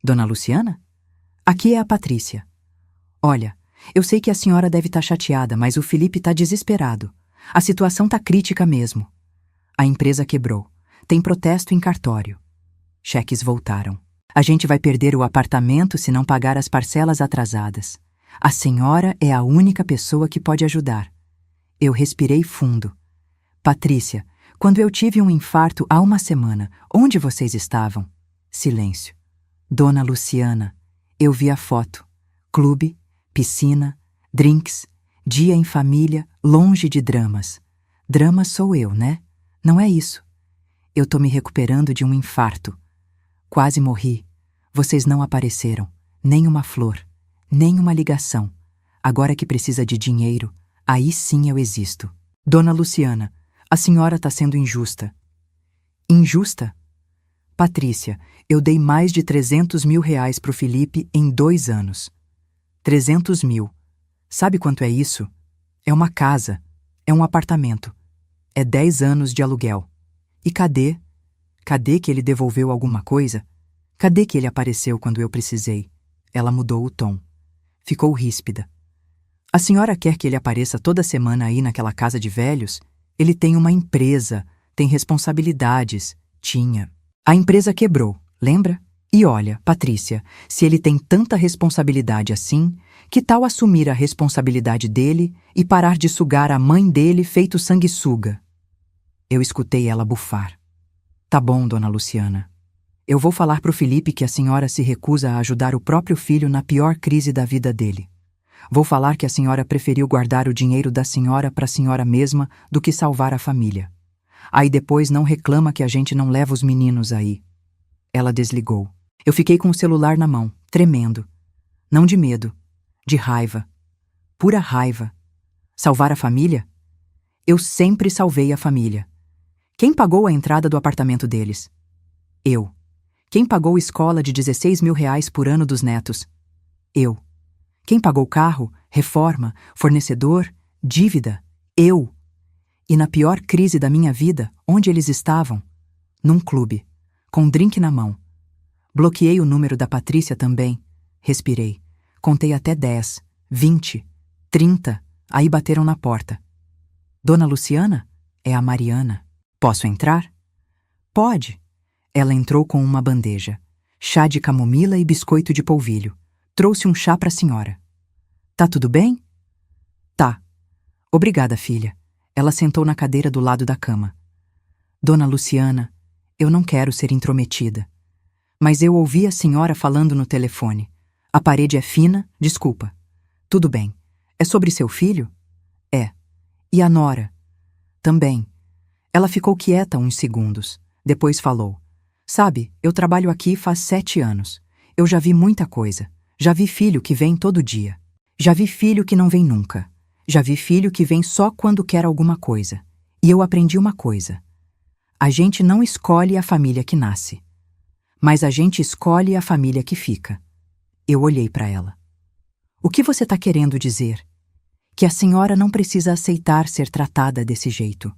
[SPEAKER 1] Dona Luciana? Aqui é a Patrícia. Olha, eu sei que a senhora deve estar chateada, mas o Felipe está desesperado. A situação está crítica mesmo. A empresa quebrou. Tem protesto em cartório. Cheques voltaram. A gente vai perder o apartamento se não pagar as parcelas atrasadas. A senhora é a única pessoa que pode ajudar. Eu respirei fundo. Patrícia, quando eu tive um infarto há 1 semana, onde vocês estavam? Silêncio. Dona Luciana, eu vi a foto. Clube, piscina, drinks, dia em família, longe de dramas. Drama sou eu, né? Não é isso. Eu tô me recuperando de um infarto. Quase morri. Vocês não apareceram. Nem uma flor. Nem uma ligação. Agora que precisa de dinheiro, aí sim eu existo. Dona Luciana, a senhora tá sendo injusta. Injusta? Patrícia, eu dei mais de R$ 300.000 pro Felipe em 2 anos. 300.000. Sabe quanto é isso? É uma casa. É um apartamento. É 10 anos de aluguel. E cadê? Cadê que ele devolveu alguma coisa? Cadê que ele apareceu quando eu precisei? Ela mudou o tom. Ficou ríspida. A senhora quer que ele apareça toda semana aí naquela casa de velhos? Ele tem uma empresa, tem responsabilidades. Tinha. A empresa quebrou, lembra? E olha, Patrícia, se ele tem tanta responsabilidade assim, que tal assumir a responsabilidade dele e parar de sugar a mãe dele feito sanguessuga? Eu escutei ela bufar. Tá bom, dona Luciana. Eu vou falar pro Felipe que a senhora se recusa a ajudar o próprio filho na pior crise da vida dele. Vou falar que a senhora preferiu guardar o dinheiro da senhora para a senhora mesma do que salvar a família. Aí depois não reclama que a gente não leva os meninos aí. Ela desligou. Eu fiquei com o celular na mão, tremendo. Não de medo, de raiva. Pura raiva. Salvar a família? Eu sempre salvei a família. Quem pagou a entrada do apartamento deles? Eu. Quem pagou escola de 16 mil reais por ano dos netos? Eu. Quem pagou carro, reforma, fornecedor, dívida? Eu. E na pior crise da minha vida, onde eles estavam? Num clube, com um drink na mão. Bloqueei o número da Patrícia também. Respirei. Contei até 10, 20, 30. Aí bateram na porta. Dona Luciana? É a Mariana. Posso entrar? Pode. Ela entrou com uma bandeja. Chá de camomila e biscoito de polvilho. Trouxe um chá para a senhora. Tá tudo bem? Tá. Obrigada, filha. Ela sentou na cadeira do lado da cama. Dona Luciana, eu não quero ser intrometida. Mas eu ouvi a senhora falando no telefone. A parede é fina, desculpa. Tudo bem. É sobre seu filho? É. E a nora? Também. Ela ficou quieta uns segundos. Depois falou. Sabe, eu trabalho aqui faz 7 anos. Eu já vi muita coisa. Já vi filho que vem todo dia. Já vi filho que não vem nunca. Já vi filho que vem só quando quer alguma coisa. E eu aprendi uma coisa. A gente não escolhe a família que nasce. Mas a gente escolhe a família que fica. Eu olhei para ela. O que você está querendo dizer? Que a senhora não precisa aceitar ser tratada desse jeito.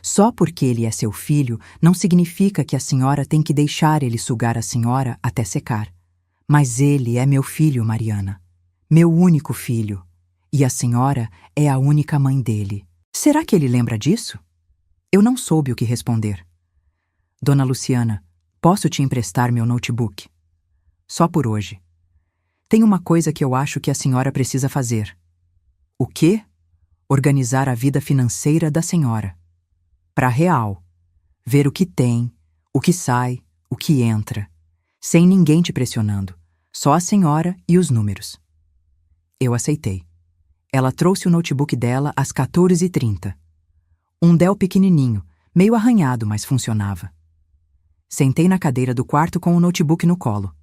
[SPEAKER 1] Só porque ele é seu filho, não significa que a senhora tem que deixar ele sugar a senhora até secar. Mas ele é meu filho, Mariana. Meu único filho. E a senhora é a única mãe dele. Será que ele lembra disso? Eu não soube o que responder. Dona Luciana, posso te emprestar meu notebook? Só por hoje. Tem uma coisa que eu acho que a senhora precisa fazer. O quê? Organizar a vida financeira da senhora. Pra real. Ver o que tem, o que sai, o que entra. Sem ninguém te pressionando. Só a senhora e os números. Eu aceitei. Ela trouxe o notebook dela às 14h30. Um Dell pequenininho, meio arranhado, mas funcionava. Sentei na cadeira do quarto com o notebook no colo.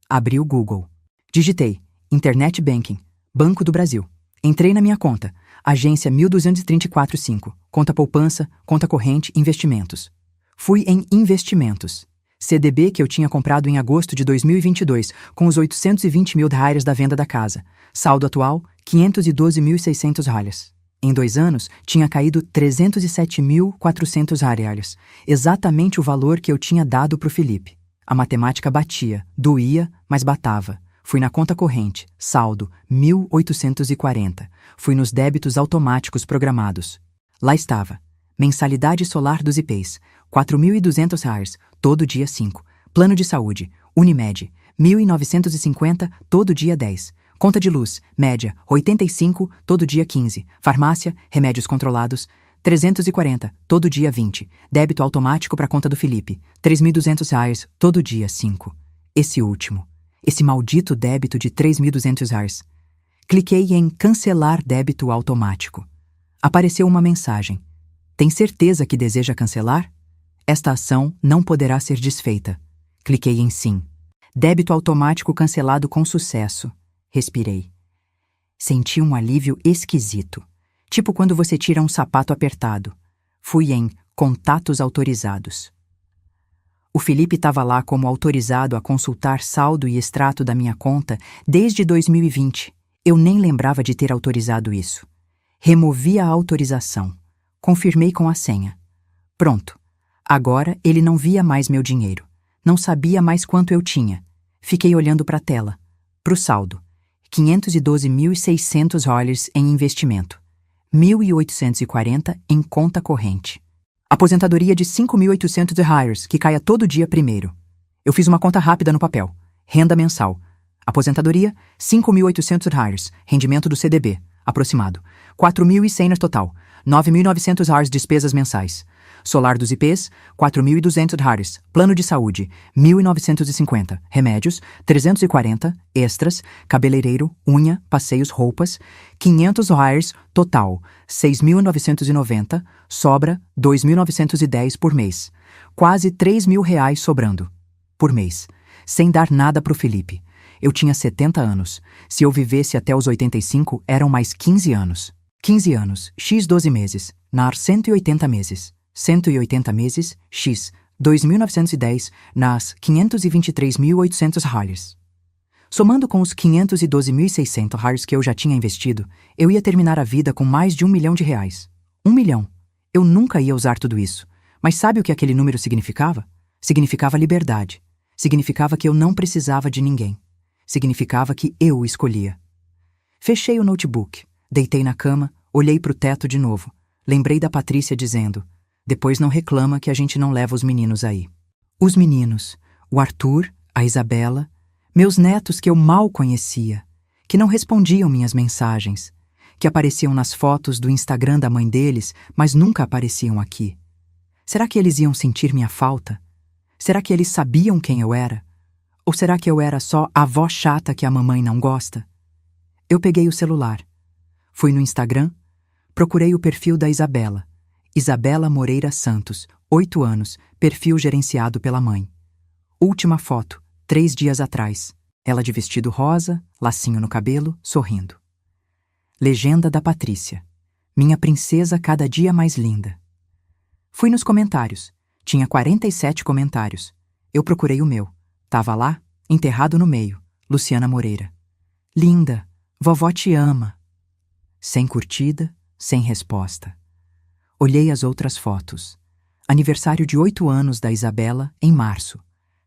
[SPEAKER 1] Abri o Google. Digitei Internet Banking, Banco do Brasil. Entrei na minha conta. Agência 1234.5. Conta poupança, conta corrente, investimentos. Fui em investimentos. CDB que eu tinha comprado em agosto de 2022, com os 820 mil reais da venda da casa. Saldo atual, 512.600 reais. Em 2 anos, tinha caído 307.400 reais. Exatamente o valor que eu tinha dado pro Felipe. A matemática batia, doía, mas batava. Fui na conta corrente, saldo, 1.840. Fui nos débitos automáticos programados. Lá estava. Mensalidade solar dos IPs, 4.200 reais, todo dia 5. Plano de saúde, Unimed, 1.950, todo dia 10. Conta de luz, média, 85, todo dia 15. Farmácia, remédios controlados, 340, todo dia 20. Débito automático para conta do Felipe, 3.200 reais, todo dia 5. Esse último. Esse maldito débito de 3.200 reais. Cliquei em cancelar débito automático. Apareceu uma mensagem. Tem certeza que deseja cancelar? Esta ação não poderá ser desfeita. Cliquei em sim. Débito automático cancelado com sucesso. Respirei. Senti um alívio esquisito. Tipo quando você tira um sapato apertado. Fui em contatos autorizados. O Felipe estava lá como autorizado a consultar saldo e extrato da minha conta desde 2020. Eu nem lembrava de ter autorizado isso. Removi a autorização. Confirmei com a senha. Pronto. Agora ele não via mais meu dinheiro. Não sabia mais quanto eu tinha. Fiquei olhando para a tela. Para o saldo. 512.600 dólares em investimento. 1.840 em conta corrente. Aposentadoria de 5.800 dólares, que caia todo dia primeiro. Eu fiz uma conta rápida no papel. Renda mensal. Aposentadoria, 5.800 dólares. Rendimento do CDB, aproximado. 4.100 no total. 9.900 dólares despesas mensais. Solar dos IPs, 4.200 dólares. Plano de saúde, 1.950. Remédios, 340. Extras, cabeleireiro, unha, passeios, roupas, 500 dólares. Total, 6.990. Sobra, 2.910 por mês. Quase 3.000 reais sobrando. Por mês. Sem dar nada pro Felipe. Eu tinha 70 anos. Se eu vivesse até os 85, eram mais 15 anos. 15 anos, x 12 meses, nas 180 meses. 180 meses, x 2.910, nas 523.800 dólares. Somando com os 512.600 dólares que eu já tinha investido, eu ia terminar a vida com mais de 1 milhão de reais. 1 milhão. Eu nunca ia usar tudo isso. Mas sabe o que aquele número significava? Significava liberdade. Significava que eu não precisava de ninguém. Significava que eu escolhia. Fechei o notebook, deitei na cama, olhei para o teto de novo. Lembrei da Patrícia dizendo: depois não reclama que a gente não leva os meninos aí. Os meninos, o Arthur, a Isabela, meus netos que eu mal conhecia, que não respondiam minhas mensagens, que apareciam nas fotos do Instagram da mãe deles, mas nunca apareciam aqui. Será que eles iam sentir minha falta? Será que eles sabiam quem eu era? Ou será que eu era só a avó chata que a mamãe não gosta? Eu peguei o celular. Fui no Instagram, procurei o perfil da Isabela. Isabela Moreira Santos, 8 anos, perfil gerenciado pela mãe. Última foto, 3 dias atrás. Ela de vestido rosa, lacinho no cabelo, sorrindo. Legenda da Patrícia. Minha princesa cada dia mais linda. Fui nos comentários. Tinha 47 comentários. Eu procurei o meu. Tava lá, enterrado no meio. Luciana Moreira. Linda, vovó te ama. Sem curtida, sem resposta. Olhei as outras fotos. Aniversário de 8 anos da Isabela, em março.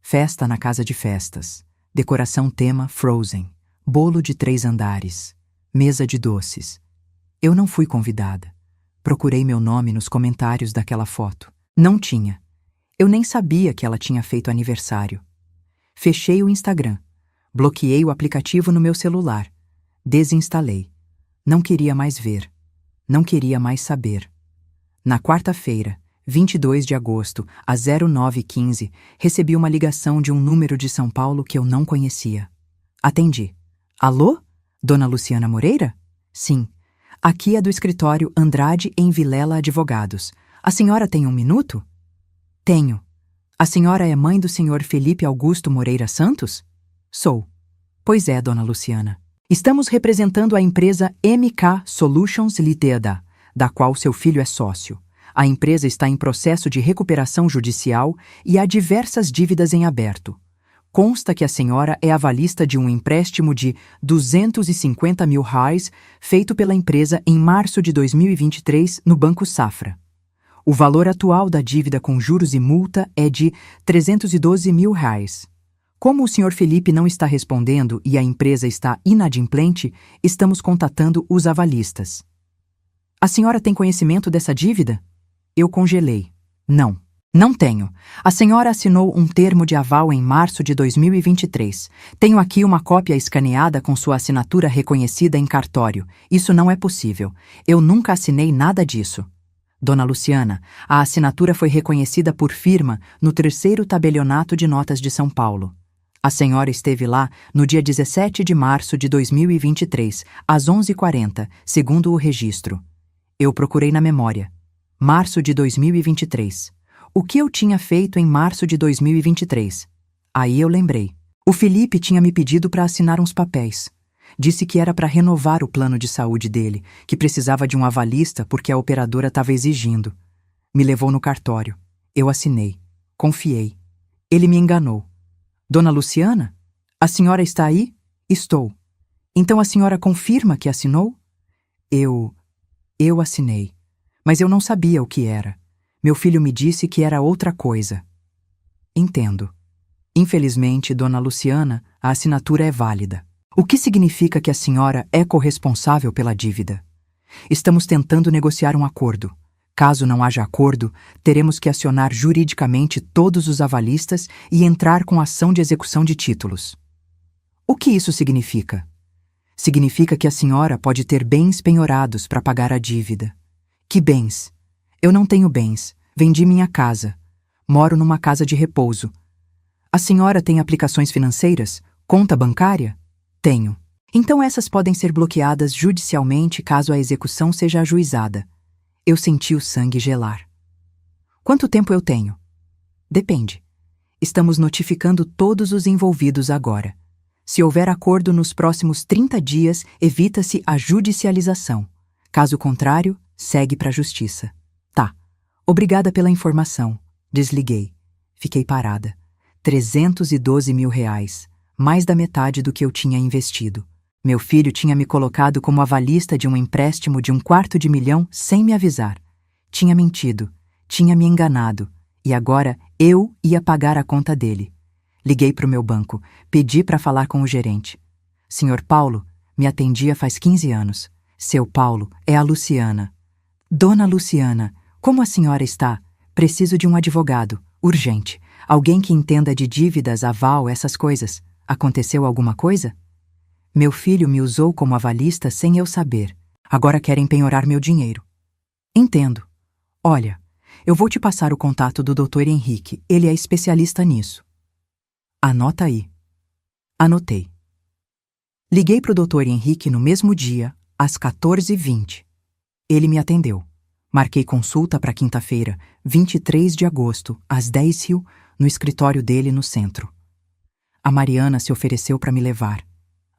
[SPEAKER 1] Festa na casa de festas. Decoração tema Frozen. Bolo de 3 andares. Mesa de doces. Eu não fui convidada. Procurei meu nome nos comentários daquela foto. Não tinha. Eu nem sabia que ela tinha feito aniversário. Fechei o Instagram. Bloqueei o aplicativo no meu celular. Desinstalei. Não queria mais ver. Não queria mais saber. Na quarta-feira, 22 de agosto, às 09h15, recebi uma ligação de um número de São Paulo que eu não conhecia. Atendi. Alô? Dona Luciana Moreira? Sim. Aqui é do escritório Andrade em Vilela Advogados. A senhora tem um minuto? Tenho. A senhora é mãe do senhor Felipe Augusto Moreira Santos? Sou. Pois é, dona Luciana. Estamos representando a empresa MK Solutions Ltda, da qual seu filho é sócio. A empresa está em processo de recuperação judicial e há diversas dívidas em aberto. Consta que a senhora é avalista de um empréstimo de R$ 250 mil feito pela empresa em março de 2023 no Banco Safra. O valor atual da dívida com juros e multa é de R$ 312 mil. Como o senhor Felipe não está respondendo e a empresa está inadimplente, estamos contatando os avalistas. A senhora tem conhecimento dessa dívida? Eu congelei. Não. Não tenho. A senhora assinou um termo de aval em março de 2023. Tenho aqui uma cópia escaneada com sua assinatura reconhecida em cartório. Isso não é possível. Eu nunca assinei nada disso. Dona Luciana, a assinatura foi reconhecida por firma no 3º Tabelionato de Notas de São Paulo. A senhora esteve lá no dia 17 de março de 2023, às 11h40, segundo o registro. Eu procurei na memória. Março de 2023. O que eu tinha feito em março de 2023? Aí eu lembrei. O Felipe tinha me pedido para assinar uns papéis. Disse que era para renovar o plano de saúde dele, que precisava de um avalista porque a operadora estava exigindo. Me levou no cartório. Eu assinei. Confiei. Ele me enganou. Dona Luciana? A senhora está aí? Estou. Então a senhora confirma que assinou? Eu assinei. Mas eu não sabia o que era. Meu filho me disse que era outra coisa. Entendo. Infelizmente, dona Luciana, a assinatura é válida. O que significa que a senhora é corresponsável pela dívida? Estamos tentando negociar um acordo. Caso não haja acordo, teremos que acionar juridicamente todos os avalistas e entrar com ação de execução de títulos. O que isso significa? Significa que a senhora pode ter bens penhorados para pagar a dívida. Que bens? Eu não tenho bens. Vendi minha casa. Moro numa casa de repouso. A senhora tem aplicações financeiras? Conta bancária? Tenho. Então essas podem ser bloqueadas judicialmente caso a execução seja ajuizada. Eu senti o sangue gelar. Quanto tempo eu tenho? Depende. Estamos notificando todos os envolvidos agora. Se houver acordo nos próximos 30 dias, evita-se a judicialização. Caso contrário, segue para a justiça. Tá. Obrigada pela informação. Desliguei. Fiquei parada. 312 mil reais. Mais da metade do que eu tinha investido. Meu filho tinha me colocado como avalista de um empréstimo de $250.000 sem me avisar. Tinha mentido, tinha me enganado, e agora eu ia pagar a conta dele. Liguei para o meu banco, pedi para falar com o gerente. Senhor Paulo, me atendia faz 15 anos. Seu Paulo, é a Luciana. Dona Luciana, como a senhora está? Preciso de um advogado, urgente. Alguém que entenda de dívidas, aval, essas coisas. Aconteceu alguma coisa? Meu filho me usou como avalista sem eu saber. Agora querem penhorar meu dinheiro. Entendo. Olha, eu vou te passar o contato do Dr. Henrique. Ele é especialista nisso. Anota aí. Anotei. Liguei para o Dr. Henrique no mesmo dia, às 14h20. Ele me atendeu. Marquei consulta para quinta-feira, 23 de agosto, às 10 h, no escritório dele no centro. A Mariana se ofereceu para me levar.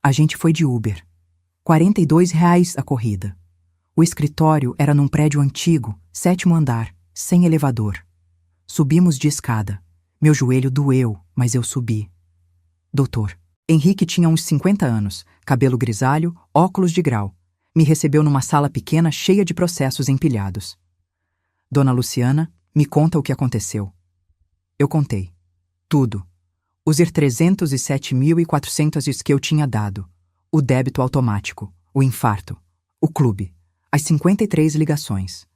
[SPEAKER 1] A gente foi de Uber. R$ 42 a corrida. O escritório era num prédio antigo, 7º andar, sem elevador. Subimos de escada. Meu joelho doeu, mas eu subi. Doutor. Henrique tinha uns 50 anos, cabelo grisalho, óculos de grau. Me recebeu numa sala pequena cheia de processos empilhados. Dona Luciana, me conta o que aconteceu. Eu contei. Tudo. Os 307.400 que eu tinha dado. O débito automático. O infarto. O clube. As 53 ligações.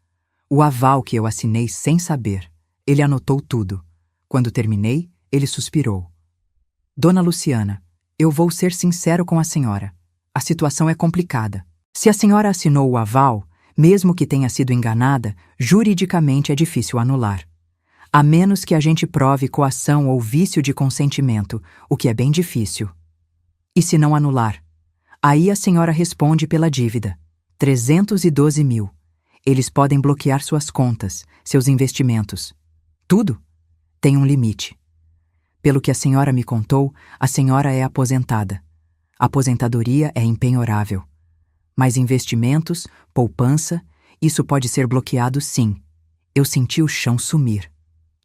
[SPEAKER 1] O aval que eu assinei sem saber. Ele anotou tudo. Quando terminei, ele suspirou. Dona Luciana, eu vou ser sincero com a senhora. A situação é complicada. Se a senhora assinou o aval, mesmo que tenha sido enganada, juridicamente é difícil anular. A menos que a gente prove coação ou vício de consentimento, o que é bem difícil. E se não anular? Aí a senhora responde pela dívida. 312 mil. Eles podem bloquear suas contas, seus investimentos. Tudo tem um limite. Pelo que a senhora me contou, a senhora é aposentada. A aposentadoria é impenhorável. Mas investimentos, poupança, isso pode ser bloqueado sim. Eu senti o chão sumir.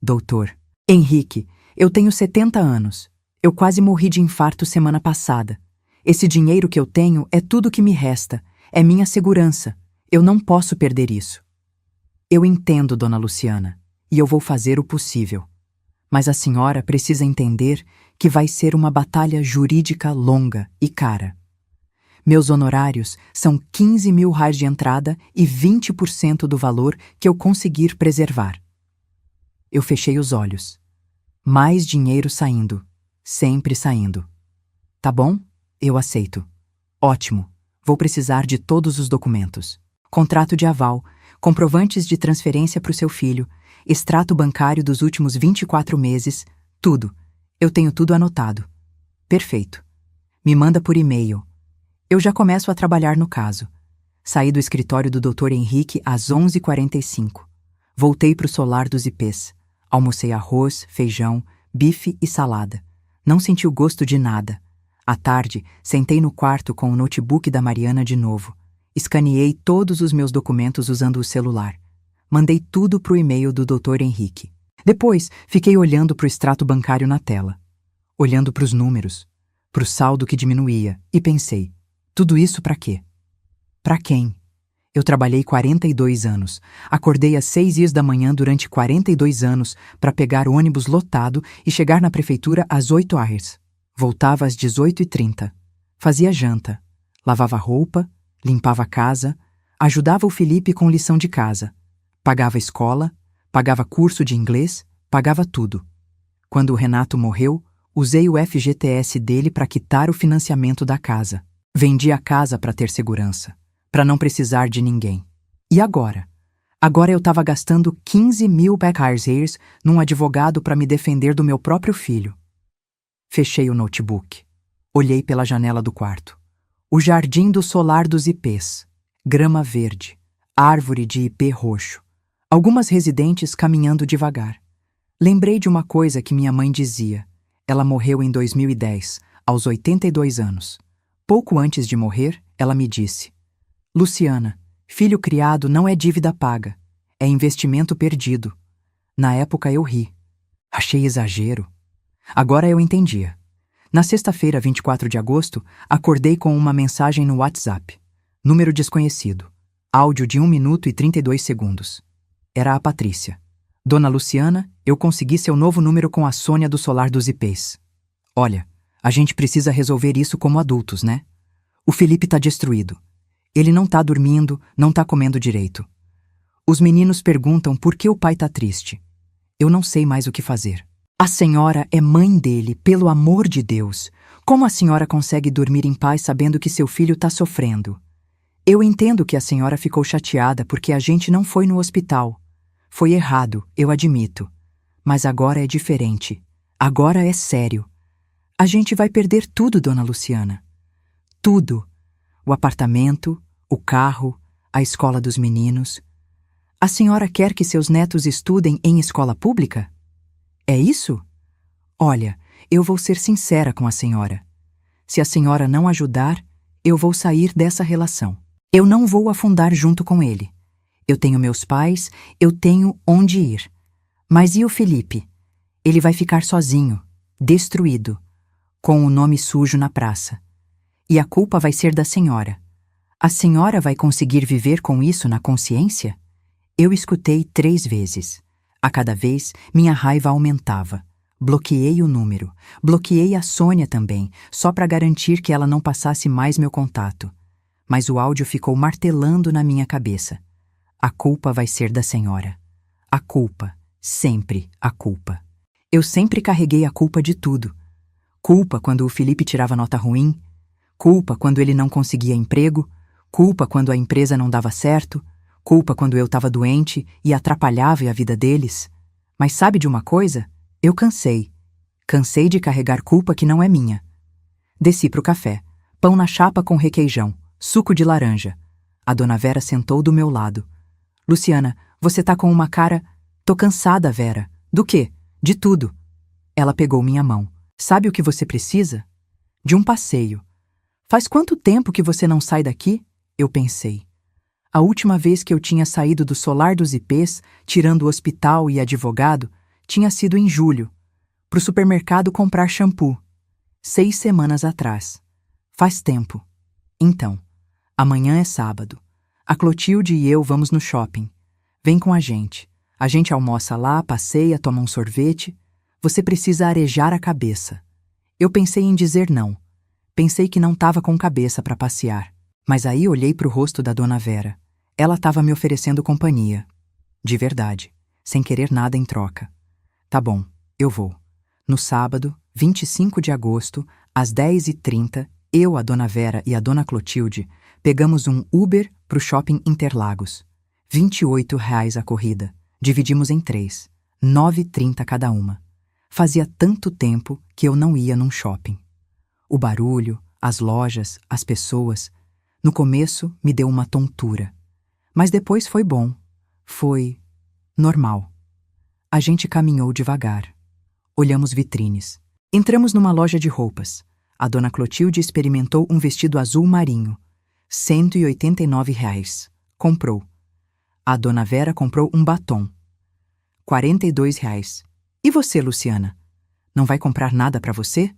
[SPEAKER 1] Doutor. Henrique, eu tenho 70 anos. Eu quase morri de infarto semana passada. Esse dinheiro que eu tenho é tudo que me resta. É minha segurança. Eu não posso perder isso. Eu entendo, dona Luciana, e eu vou fazer o possível. Mas a senhora precisa entender que vai ser uma batalha jurídica longa e cara. Meus honorários são 15 mil reais de entrada e 20% do valor que eu conseguir preservar. Eu fechei os olhos. Mais dinheiro saindo. Sempre saindo. Tá bom? Eu aceito. Ótimo. Vou precisar de todos os documentos. Contrato de aval, comprovantes de transferência para o seu filho, extrato bancário dos últimos 24 meses, tudo. Eu tenho tudo anotado. Perfeito. Me manda por e-mail. Eu já começo a trabalhar no caso. Saí do escritório do Dr. Henrique às 11h45. Voltei para o solar dos IPs. Almocei arroz, feijão, bife e salada. Não senti o gosto de nada. À tarde, sentei no quarto com o notebook da Mariana de novo. Escaneei todos os meus documentos usando o celular. Mandei tudo para o e-mail do Dr. Henrique. Depois, fiquei olhando para o extrato bancário na tela. Olhando para os números, para o saldo que diminuía, e pensei, tudo isso para quê? Para quem? Eu trabalhei 42 anos. Acordei às 6 da manhã durante 42 anos para pegar ônibus lotado e chegar na prefeitura às 8 horas. Voltava às 18h30. Fazia janta. Lavava roupa, limpava a casa, ajudava o Felipe com lição de casa. Pagava escola, pagava curso de inglês, pagava tudo. Quando o Renato morreu, usei o FGTS dele para quitar o financiamento da casa. Vendi a casa para ter segurança, para não precisar de ninguém. E agora? Agora eu estava gastando 15 mil backers num advogado para me defender do meu próprio filho. Fechei o notebook. Olhei pela janela do quarto. O jardim do solar dos ipês. Grama verde. Árvore de ipê roxo. Algumas residentes caminhando devagar. Lembrei de uma coisa que minha mãe dizia. Ela morreu em 2010, aos 82 anos. Pouco antes de morrer, ela me disse: Luciana, filho criado não é dívida paga, é investimento perdido. Na época eu ri. Achei exagero. Agora eu entendia. Na sexta-feira, 24 de agosto, acordei com uma mensagem no WhatsApp. Número desconhecido. Áudio de 1 minuto e 32 segundos. Era a Patrícia. Dona Luciana, eu consegui seu novo número com a Sônia do Solar dos IPs. Olha, a gente precisa resolver isso como adultos, né? O Felipe tá destruído. Ele não tá dormindo, não tá comendo direito. Os meninos perguntam por que o pai tá triste. Eu não sei mais o que fazer. A senhora é mãe dele, pelo amor de Deus. Como a senhora consegue dormir em paz sabendo que seu filho tá sofrendo? Eu entendo que a senhora ficou chateada porque a gente não foi no hospital. Foi errado, eu admito. Mas agora é diferente. Agora é sério. A gente vai perder tudo, dona Luciana. Tudo. O apartamento, o carro, a escola dos meninos. A senhora quer que seus netos estudem em escola pública? É isso? Olha, eu vou ser sincera com a senhora. Se a senhora não ajudar, eu vou sair dessa relação. Eu não vou afundar junto com ele. Eu tenho meus pais, eu tenho onde ir. Mas e o Felipe? Ele vai ficar sozinho, destruído, com o nome sujo na praça. E a culpa vai ser da senhora. A senhora vai conseguir viver com isso na consciência? Eu escutei 3 vezes. A cada vez, minha raiva aumentava. Bloqueei o número. Bloqueei a Sônia também, só para garantir que ela não passasse mais meu contato. Mas o áudio ficou martelando na minha cabeça. A culpa vai ser da senhora. A culpa, sempre a culpa. Eu sempre carreguei a culpa de tudo. Culpa quando o Felipe tirava nota ruim, culpa quando ele não conseguia emprego, culpa quando a empresa não dava certo, culpa quando eu estava doente e atrapalhava a vida deles. Mas sabe de uma coisa? Eu cansei. Cansei de carregar culpa que não é minha. Desci pro café. Pão na chapa com requeijão. Suco de laranja. A dona Vera sentou do meu lado. Luciana, você tá com uma cara... Tô cansada, Vera. Do quê? De tudo. Ela pegou minha mão. Sabe o que você precisa? De um passeio. Faz quanto tempo que você não sai daqui? Eu pensei. A última vez que eu tinha saído do solar dos IPs, tirando o hospital e advogado, tinha sido em julho, pro supermercado comprar shampoo. 6 semanas atrás. Faz tempo. Então, amanhã é sábado. A Clotilde e eu vamos no shopping. Vem com a gente. A gente almoça lá, passeia, toma um sorvete. Você precisa arejar a cabeça. Eu pensei em dizer não. Pensei que não tava com cabeça para passear. Mas aí olhei pro rosto da dona Vera. Ela estava me oferecendo companhia. De verdade, sem querer nada em troca. Tá bom, eu vou. No sábado, 25 de agosto, às 10h30, eu, a dona Vera e a dona Clotilde pegamos um Uber pro shopping Interlagos. R$ 28 a corrida. Dividimos em 3. 9,30 cada uma. Fazia tanto tempo que eu não ia num shopping. O barulho, as lojas, as pessoas... No começo, me deu uma tontura. Mas depois foi bom. Foi... normal. A gente caminhou devagar. Olhamos vitrines. Entramos numa loja de roupas. A dona Clotilde experimentou um vestido azul marinho. R$ 189. Comprou. A dona Vera comprou um batom. R$ 42. E você, Luciana? Não vai comprar nada para você?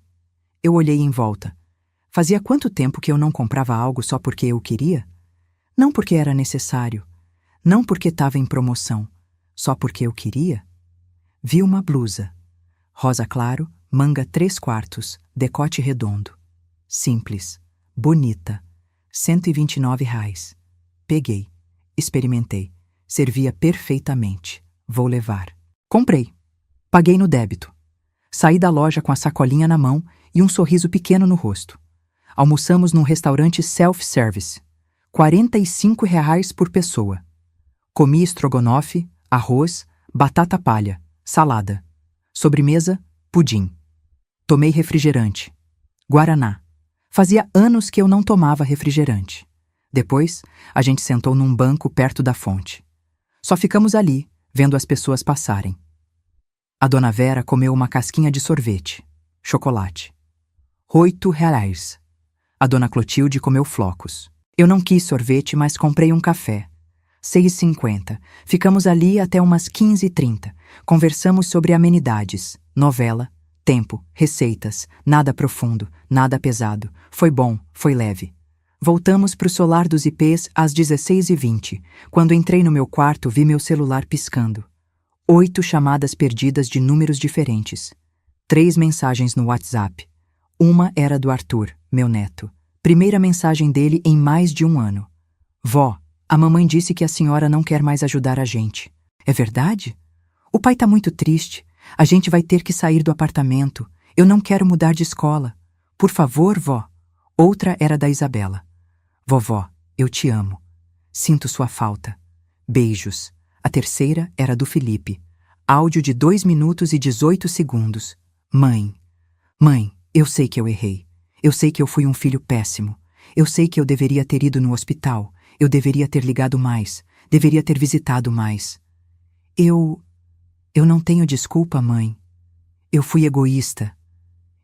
[SPEAKER 1] Eu olhei em volta. Fazia quanto tempo que eu não comprava algo só porque eu queria? Não porque era necessário, não porque estava em promoção, só porque eu queria. Vi uma blusa, rosa claro, manga 3/4, decote redondo. Simples, bonita, R$ 129. Peguei, experimentei, servia perfeitamente. Vou levar. Comprei. Paguei no débito. Saí da loja com a sacolinha na mão e um sorriso pequeno no rosto. Almoçamos num restaurante self-service. R$ 45 por pessoa. Comi estrogonofe, arroz, batata palha, salada. Sobremesa, pudim. Tomei refrigerante. Guaraná. Fazia anos que eu não tomava refrigerante. Depois, a gente sentou num banco perto da fonte. Só ficamos ali, vendo as pessoas passarem. A dona Vera comeu uma casquinha de sorvete. Chocolate. R$ 8. A dona Clotilde comeu flocos. Eu não quis sorvete, mas comprei um café. R$ 6,50. Ficamos ali até umas 15h30. Conversamos sobre amenidades, novela, tempo, receitas, nada profundo, nada pesado. Foi bom, foi leve. Voltamos para o solar dos IPs às 16h20. Quando entrei no meu quarto, vi meu celular piscando. 8 chamadas perdidas de números diferentes. 3 mensagens no WhatsApp. Uma era do Arthur, meu neto. Primeira mensagem dele em mais de um ano. Vó, a mamãe disse que a senhora não quer mais ajudar a gente. É verdade? O pai tá muito triste. A gente vai ter que sair do apartamento. Eu não quero mudar de escola. Por favor, vó. Outra era da Isabela. Vovó, eu te amo. Sinto sua falta. Beijos. A terceira era do Felipe. Áudio de 2 minutos e 18 segundos. Mãe. Mãe, eu sei que eu errei. Eu sei que eu fui um filho péssimo. Eu sei que eu deveria ter ido no hospital. Eu deveria ter ligado mais. Deveria ter visitado mais. Eu não tenho desculpa, mãe. Eu fui egoísta.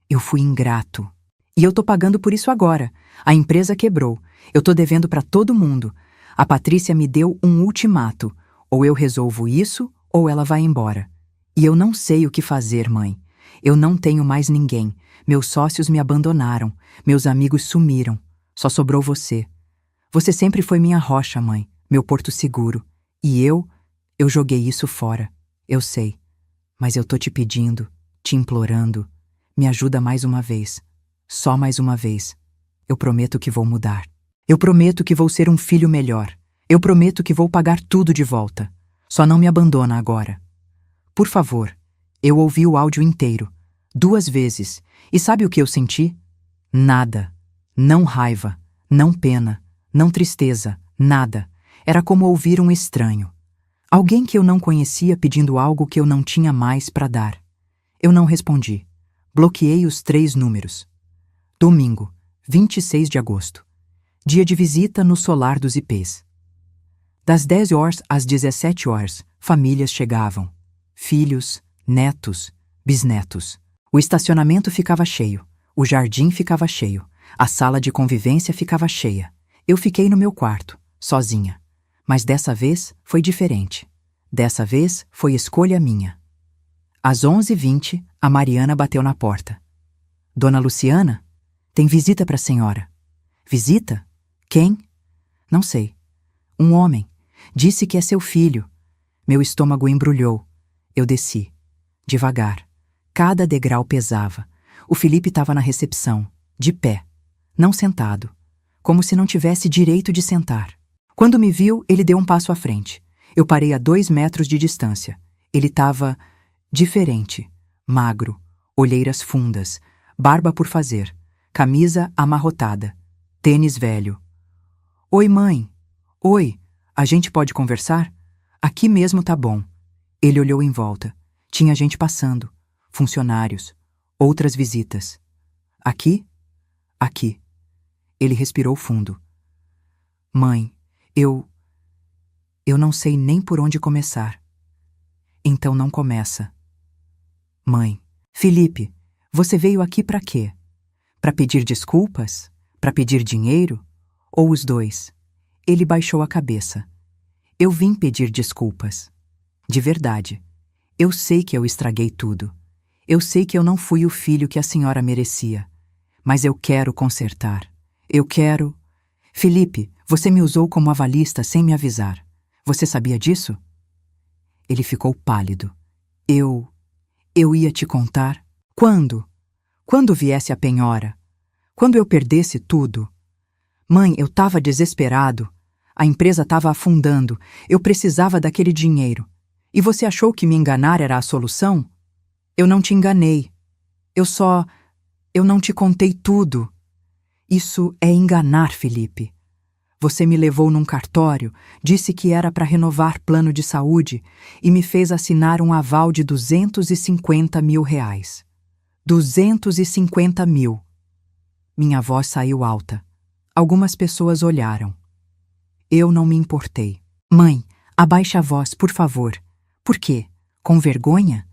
[SPEAKER 1] Eu fui ingrato. E eu tô pagando por isso agora. A empresa quebrou. Eu tô devendo pra todo mundo. A Patrícia me deu um ultimato. Ou eu resolvo isso, ou ela vai embora. E eu não sei o que fazer, mãe. Eu não tenho mais ninguém. Meus sócios me abandonaram. Meus amigos sumiram. Só sobrou você. Você sempre foi minha rocha, mãe. Meu porto seguro. E eu joguei isso fora. Eu sei. Mas eu tô te pedindo, te implorando. Me ajuda mais uma vez. Só mais uma vez. Eu prometo que vou mudar. Eu prometo que vou ser um filho melhor. Eu prometo que vou pagar tudo de volta. Só não me abandona agora. Por favor. Eu ouvi o áudio inteiro. 2 vezes. E sabe o que eu senti? Nada. Não raiva. Não pena. Não tristeza. Nada. Era como ouvir um estranho. Alguém que eu não conhecia pedindo algo que eu não tinha mais para dar. Eu não respondi. Bloqueei os 3 números. Domingo, 26 de agosto. Dia de visita no solar dos IPs. Das 10 horas às 17 horas, famílias chegavam. Filhos, netos, bisnetos. O estacionamento ficava cheio. O jardim ficava cheio. A sala de convivência ficava cheia. Eu fiquei no meu quarto, sozinha. Mas dessa vez foi diferente. Dessa vez foi escolha minha. Às 11h20, a Mariana bateu na porta. Dona Luciana? Tem visita para a senhora. Visita? Quem? Não sei. Um homem. Disse que é seu filho. Meu estômago embrulhou. Eu desci. Devagar. Cada degrau pesava. O Felipe estava na recepção, de pé. Não sentado. Como se não tivesse direito de sentar. Quando me viu, ele deu um passo à frente. Eu parei a 2 metros de distância. Ele estava diferente. Magro. Olheiras fundas. Barba por fazer. Camisa amarrotada. Tênis velho. Oi, mãe. Oi. A gente pode conversar? Aqui mesmo tá bom. Ele olhou em volta. Tinha gente passando. Funcionários. Outras visitas. Aqui? Aqui. Ele respirou fundo. Mãe, eu não sei nem por onde começar. Então não começa. Mãe, Felipe, você veio aqui para quê? Para pedir desculpas? Para pedir dinheiro? Ou os dois? Ele baixou a cabeça. Eu vim pedir desculpas. De verdade. Eu sei que eu estraguei tudo. Eu sei que eu não fui o filho que a senhora merecia. Mas eu quero consertar. Eu quero... Felipe, você me usou como avalista sem me avisar. Você sabia disso? Ele ficou pálido. Eu ia te contar. Quando? Quando viesse a penhora? Quando eu perdesse tudo? Mãe, eu estava desesperado. A empresa estava afundando. Eu precisava daquele dinheiro. E você achou que me enganar era a solução? Eu não te enganei. Eu não te contei tudo. Isso é enganar, Felipe. Você me levou num cartório, disse que era para renovar plano de saúde e me fez assinar um aval de R$ 250 mil. 250 mil. Minha voz saiu alta. Algumas pessoas olharam. Eu não me importei. Mãe, abaixe a voz, por favor. Por quê? Com vergonha?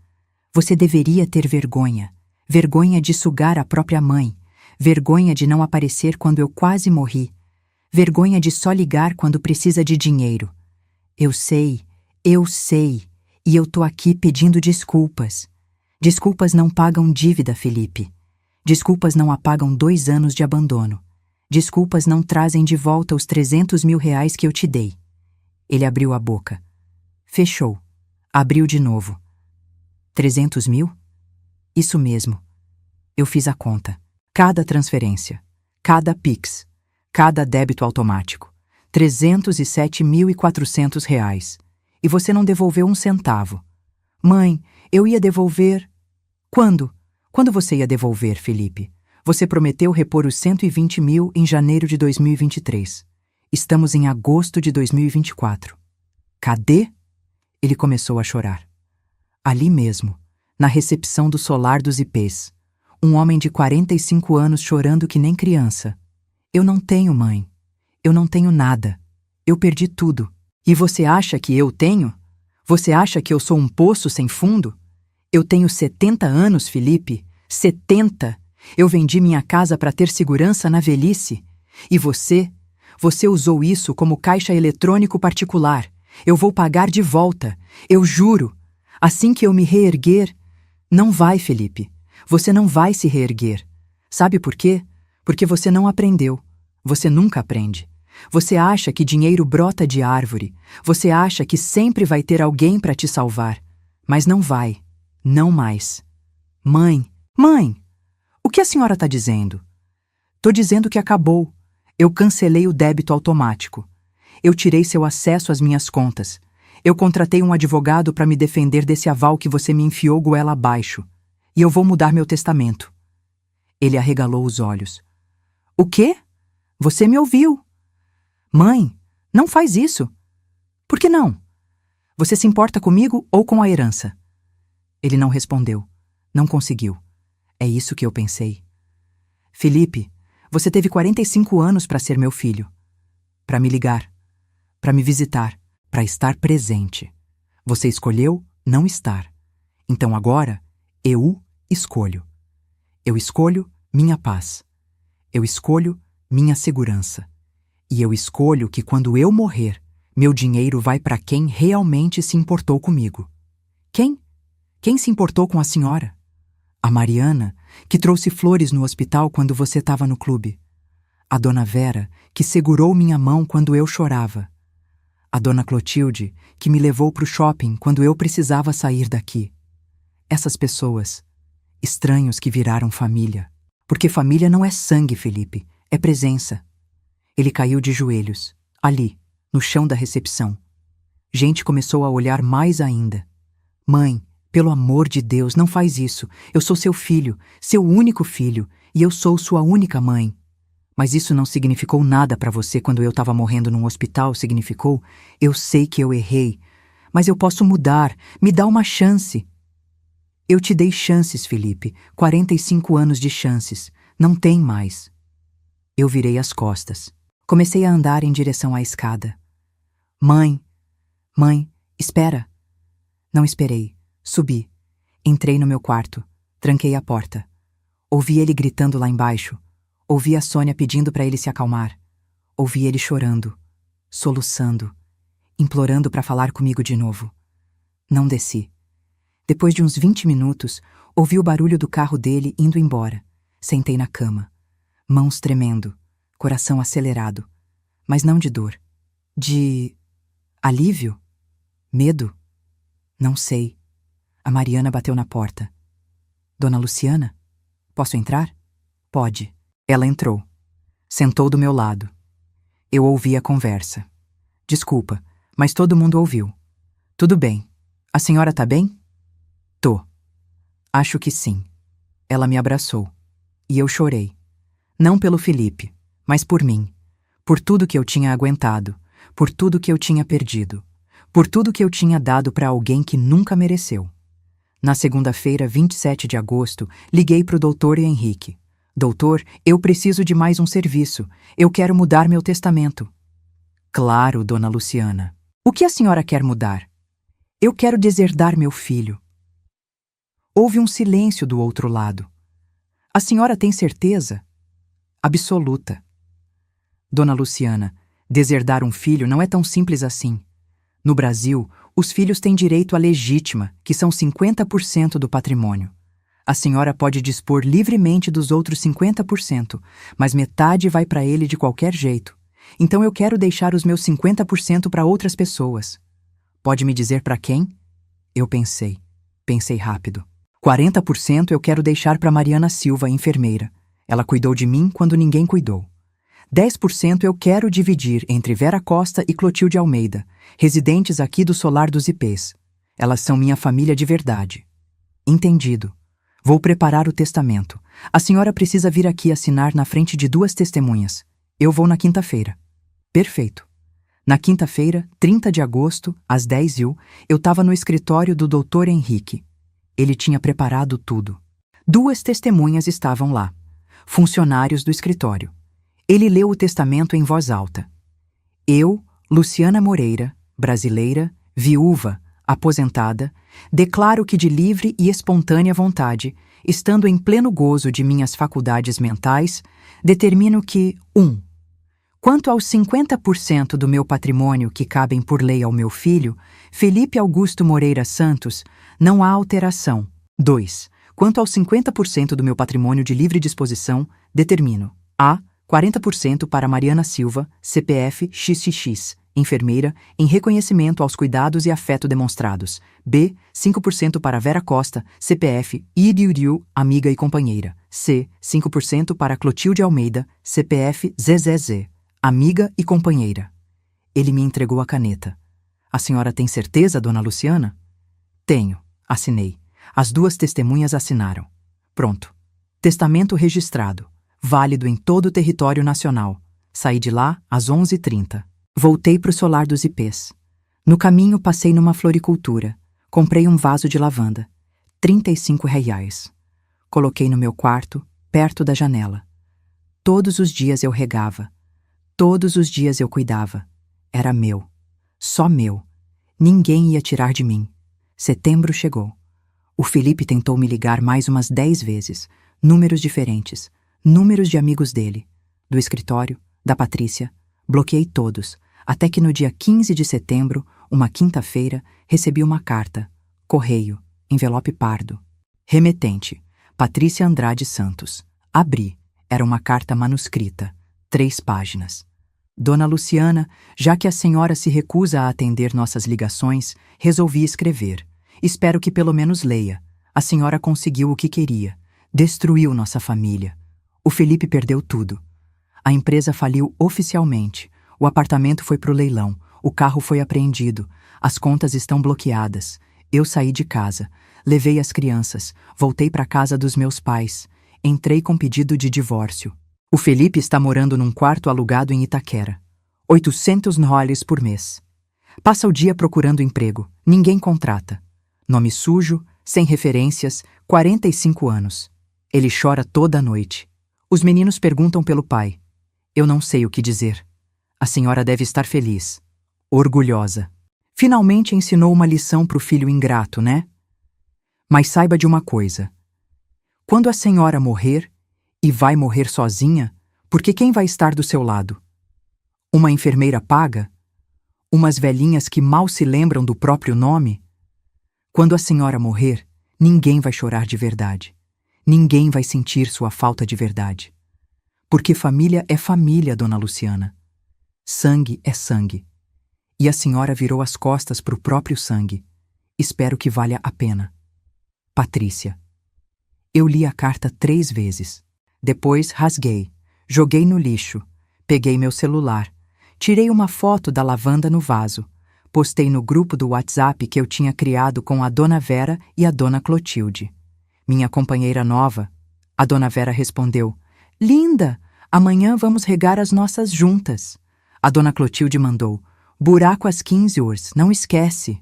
[SPEAKER 1] Você deveria ter vergonha. Vergonha de sugar a própria mãe. Vergonha de não aparecer quando eu quase morri. Vergonha de só ligar quando precisa de dinheiro. Eu sei. E eu tô aqui pedindo desculpas. Desculpas não pagam dívida, Felipe. Desculpas não apagam 2 anos de abandono. Desculpas não trazem de volta os R$ 300 mil que eu te dei. Ele abriu a boca. Fechou. Abriu de novo. 300 mil? Isso mesmo. Eu fiz a conta. Cada transferência. Cada Pix. Cada débito automático. R$ 307.400. E você não devolveu um centavo. Mãe, eu ia devolver... Quando? Quando você ia devolver, Felipe? Você prometeu repor os 120 mil em janeiro de 2023. Estamos em agosto de 2024. Cadê? Ele começou a chorar. Ali mesmo, na recepção do solar dos IPs. Um homem de 45 anos chorando que nem criança. Eu não tenho mãe. Eu não tenho nada. Eu perdi tudo. E você acha que eu tenho? Você acha que eu sou um poço sem fundo? Eu tenho 70 anos, Felipe. 70! Eu vendi minha casa para ter segurança na velhice. E você usou isso como caixa eletrônico particular. Eu vou pagar de volta. Eu juro. Assim que eu me reerguer... Não vai, Felipe. Você não vai se reerguer. Sabe por quê? Porque você não aprendeu. Você nunca aprende. Você acha que dinheiro brota de árvore. Você acha que sempre vai ter alguém para te salvar. Mas não vai. Não mais. Mãe! O que a senhora está dizendo? Tô dizendo que acabou. Eu cancelei o débito automático. Eu tirei seu acesso às minhas contas. Eu contratei um advogado para me defender desse aval que você me enfiou goela abaixo. E eu vou mudar meu testamento. Ele arregalou os olhos. O quê? Você me ouviu. Mãe, não faz isso. Por que não? Você se importa comigo ou com a herança? Ele não respondeu. Não conseguiu. É isso que eu pensei. Felipe, você teve 45 anos para ser meu filho. Para me ligar. Para me visitar. Para estar presente. Você escolheu não estar. Então agora, eu escolho. Eu escolho minha paz. Eu escolho minha segurança. E eu escolho que quando eu morrer, meu dinheiro vai para quem realmente se importou comigo. Quem? Quem se importou com a senhora? A Mariana, que trouxe flores no hospital quando você estava no clube. A dona Vera, que segurou minha mão quando eu chorava. A dona Clotilde, que me levou para o shopping quando eu precisava sair daqui. Essas pessoas, estranhos que viraram família. Porque família não é sangue, Felipe, é presença. Ele caiu de joelhos, ali, no chão da recepção. Gente começou a olhar mais ainda. Mãe, pelo amor de Deus, não faz isso. Eu sou seu filho, seu único filho, e eu sou sua única mãe. Mas isso não significou nada para você quando eu estava morrendo num hospital, significou? Eu sei que eu errei, mas eu posso mudar, me dá uma chance. Eu te dei chances, Felipe, 45 anos de chances, não tem mais. Eu virei as costas. Comecei a andar em direção à escada. Mãe, espera. Não esperei. Subi. Entrei no meu quarto. Tranquei a porta. Ouvi ele gritando lá embaixo. Ouvi a Sônia pedindo para ele se acalmar. Ouvi ele chorando, soluçando, implorando para falar comigo de novo. Não desci. Depois de uns 20 minutos, ouvi o barulho do carro dele indo embora. Sentei na cama. Mãos tremendo, coração acelerado. mas não de dor. De alívio? Medo? Não sei. A Mariana bateu na porta. Dona Luciana? Posso entrar? Pode. Ela entrou. Sentou do meu lado. Eu ouvi a conversa. Desculpa, mas todo mundo ouviu. Tudo bem. A senhora tá bem? Tô. Acho que sim. Ela me abraçou. E eu chorei. Não pelo Felipe, mas por mim. Por tudo que eu tinha aguentado. Por tudo que eu tinha perdido. Por tudo que eu tinha dado para alguém que nunca mereceu. Na segunda-feira, 27 de agosto, liguei para o doutor Henrique. Doutor, eu preciso de mais um serviço. Eu quero mudar meu testamento. Claro, dona Luciana. O que a senhora quer mudar? Eu quero deserdar meu filho. Houve um silêncio do outro lado. A senhora tem certeza? Absoluta. Dona Luciana, deserdar um filho não é tão simples assim. No Brasil, os filhos têm direito à legítima, que são 50% do patrimônio. A senhora pode dispor livremente dos outros 50%, mas metade vai para ele de qualquer jeito. Então eu quero deixar os meus 50% para outras pessoas. Pode me dizer para quem? Eu pensei. Pensei rápido. 40% eu quero deixar para Mariana Silva, enfermeira. Ela cuidou de mim quando ninguém cuidou. 10% eu quero dividir entre Vera Costa e Clotilde Almeida, residentes aqui do Solar dos Ipês. Elas são minha família de verdade. Entendido. Vou preparar o testamento. A senhora precisa vir aqui assinar na frente de 2 testemunhas. Eu vou na quinta-feira. Perfeito. Na quinta-feira, 30 de agosto, às 10h, eu estava no escritório do Dr. Henrique. Ele tinha preparado tudo. 2 testemunhas estavam lá. Funcionários do escritório. Ele leu o testamento em voz alta. Eu, Luciana Moreira, brasileira, viúva, aposentada, declaro que de livre e espontânea vontade, estando em pleno gozo de minhas faculdades mentais, determino que 1. Quanto aos 50% do meu patrimônio que cabem por lei ao meu filho, Felipe Augusto Moreira Santos, não há alteração. 2. Quanto aos 50% do meu patrimônio de livre disposição, determino a. 40% para Mariana Silva, CPF XXX, enfermeira, em reconhecimento aos cuidados e afeto demonstrados. B. 5% para Vera Costa, CPF IDIUDIU, amiga e companheira. C. 5% para Clotilde Almeida, CPF ZZZ, amiga e companheira. Ele me entregou a caneta. A senhora tem certeza, dona Luciana? Tenho. Assinei. As 2 testemunhas assinaram. Pronto. Testamento registrado. Válido em todo o território nacional. Saí de lá às 11h30. Voltei para o Solar dos Ipês. No caminho passei numa floricultura. Comprei um vaso de lavanda. R$ 35. Coloquei no meu quarto, perto da janela. Todos os dias eu regava. Todos os dias eu cuidava. Era meu. Só meu. Ninguém ia tirar de mim. Setembro chegou. O Felipe tentou me ligar mais umas 10 vezes. Números diferentes. Números de amigos dele, do escritório, da Patrícia, bloqueei todos, até que no dia 15 de setembro, uma quinta-feira, recebi uma carta, correio, envelope pardo. Remetente, Patrícia Andrade Santos. Abri, era uma carta manuscrita, 3 páginas. Dona Luciana, já que a senhora se recusa a atender nossas ligações, resolvi escrever. Espero que pelo menos leia. A senhora conseguiu o que queria. Destruiu nossa família. O Felipe perdeu tudo. A empresa faliu oficialmente. O apartamento foi pro leilão. O carro foi apreendido. As contas estão bloqueadas. Eu saí de casa. Levei as crianças. Voltei para casa dos meus pais. Entrei com pedido de divórcio. O Felipe está morando num quarto alugado em Itaquera. 800 noles por mês. Passa o dia procurando emprego. Ninguém contrata. Nome sujo, sem referências, 45 anos. Ele chora toda a noite. Os meninos perguntam pelo pai. Eu não sei o que dizer. A senhora deve estar feliz. Orgulhosa. Finalmente ensinou uma lição para o filho ingrato, né? Mas saiba de uma coisa. Quando a senhora morrer, e vai morrer sozinha, porque quem vai estar do seu lado? Uma enfermeira paga? Umas velhinhas que mal se lembram do próprio nome? Quando a senhora morrer, ninguém vai chorar de verdade. Ninguém vai sentir sua falta de verdade. Porque família é família, dona Luciana. Sangue é sangue. E a senhora virou as costas para o próprio sangue. Espero que valha a pena. Patrícia. Eu li a carta 3 vezes. Depois rasguei, joguei no lixo, peguei meu celular, tirei uma foto da lavanda no vaso, postei no grupo do WhatsApp que eu tinha criado com a Dona Vera e a Dona Clotilde. Minha companheira nova, a Dona Vera respondeu: Linda, amanhã vamos regar as nossas juntas. A Dona Clotilde mandou: buraco às 15 horas, não esquece.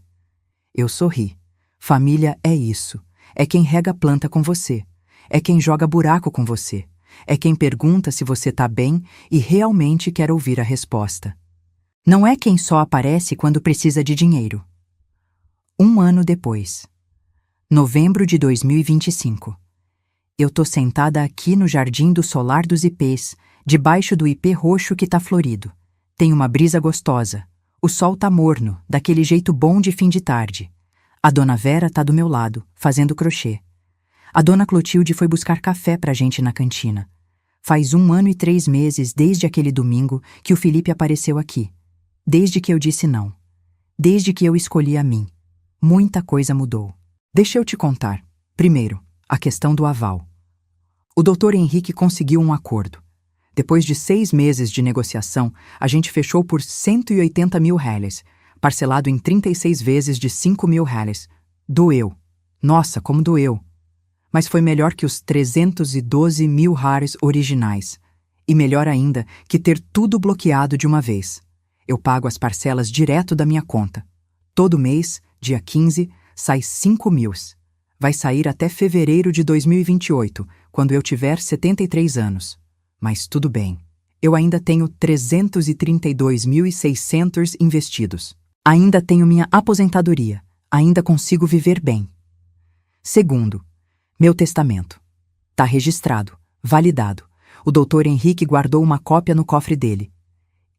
[SPEAKER 1] Eu sorri. Família é isso. É quem rega a planta com você. É quem joga buraco com você. É quem pergunta se você tá bem e realmente quer ouvir a resposta. Não é quem só aparece quando precisa de dinheiro. 1 ano depois. Novembro de 2025. Eu tô sentada aqui no jardim do solar dos ipês, debaixo do ipê roxo que tá florido. Tem uma brisa gostosa. O sol tá morno, daquele jeito bom de fim de tarde. A Dona Vera tá do meu lado, fazendo crochê. A Dona Clotilde foi buscar café pra gente na cantina. Faz 1 ano e 3 meses desde aquele domingo que o Felipe apareceu aqui. Desde que eu disse não. Desde que eu escolhi a mim. Muita coisa mudou. Deixa eu te contar. Primeiro, a questão do aval. O Dr. Henrique conseguiu um acordo. Depois de 6 meses de negociação, a gente fechou por 180 mil reais, parcelado em 36 vezes de 5 mil reais. Doeu. Nossa, como doeu. Mas foi melhor que os 312 mil reais originais. E melhor ainda que ter tudo bloqueado de uma vez. Eu pago as parcelas direto da minha conta. Todo mês, dia 15, sai 5 mil. Vai sair até fevereiro de 2028, quando eu tiver 73 anos. Mas tudo bem. Eu ainda tenho 332.600 investidos. Ainda tenho minha aposentadoria. Ainda consigo viver bem. Segundo, meu testamento. Tá registrado, validado. O Dr. Henrique guardou uma cópia no cofre dele.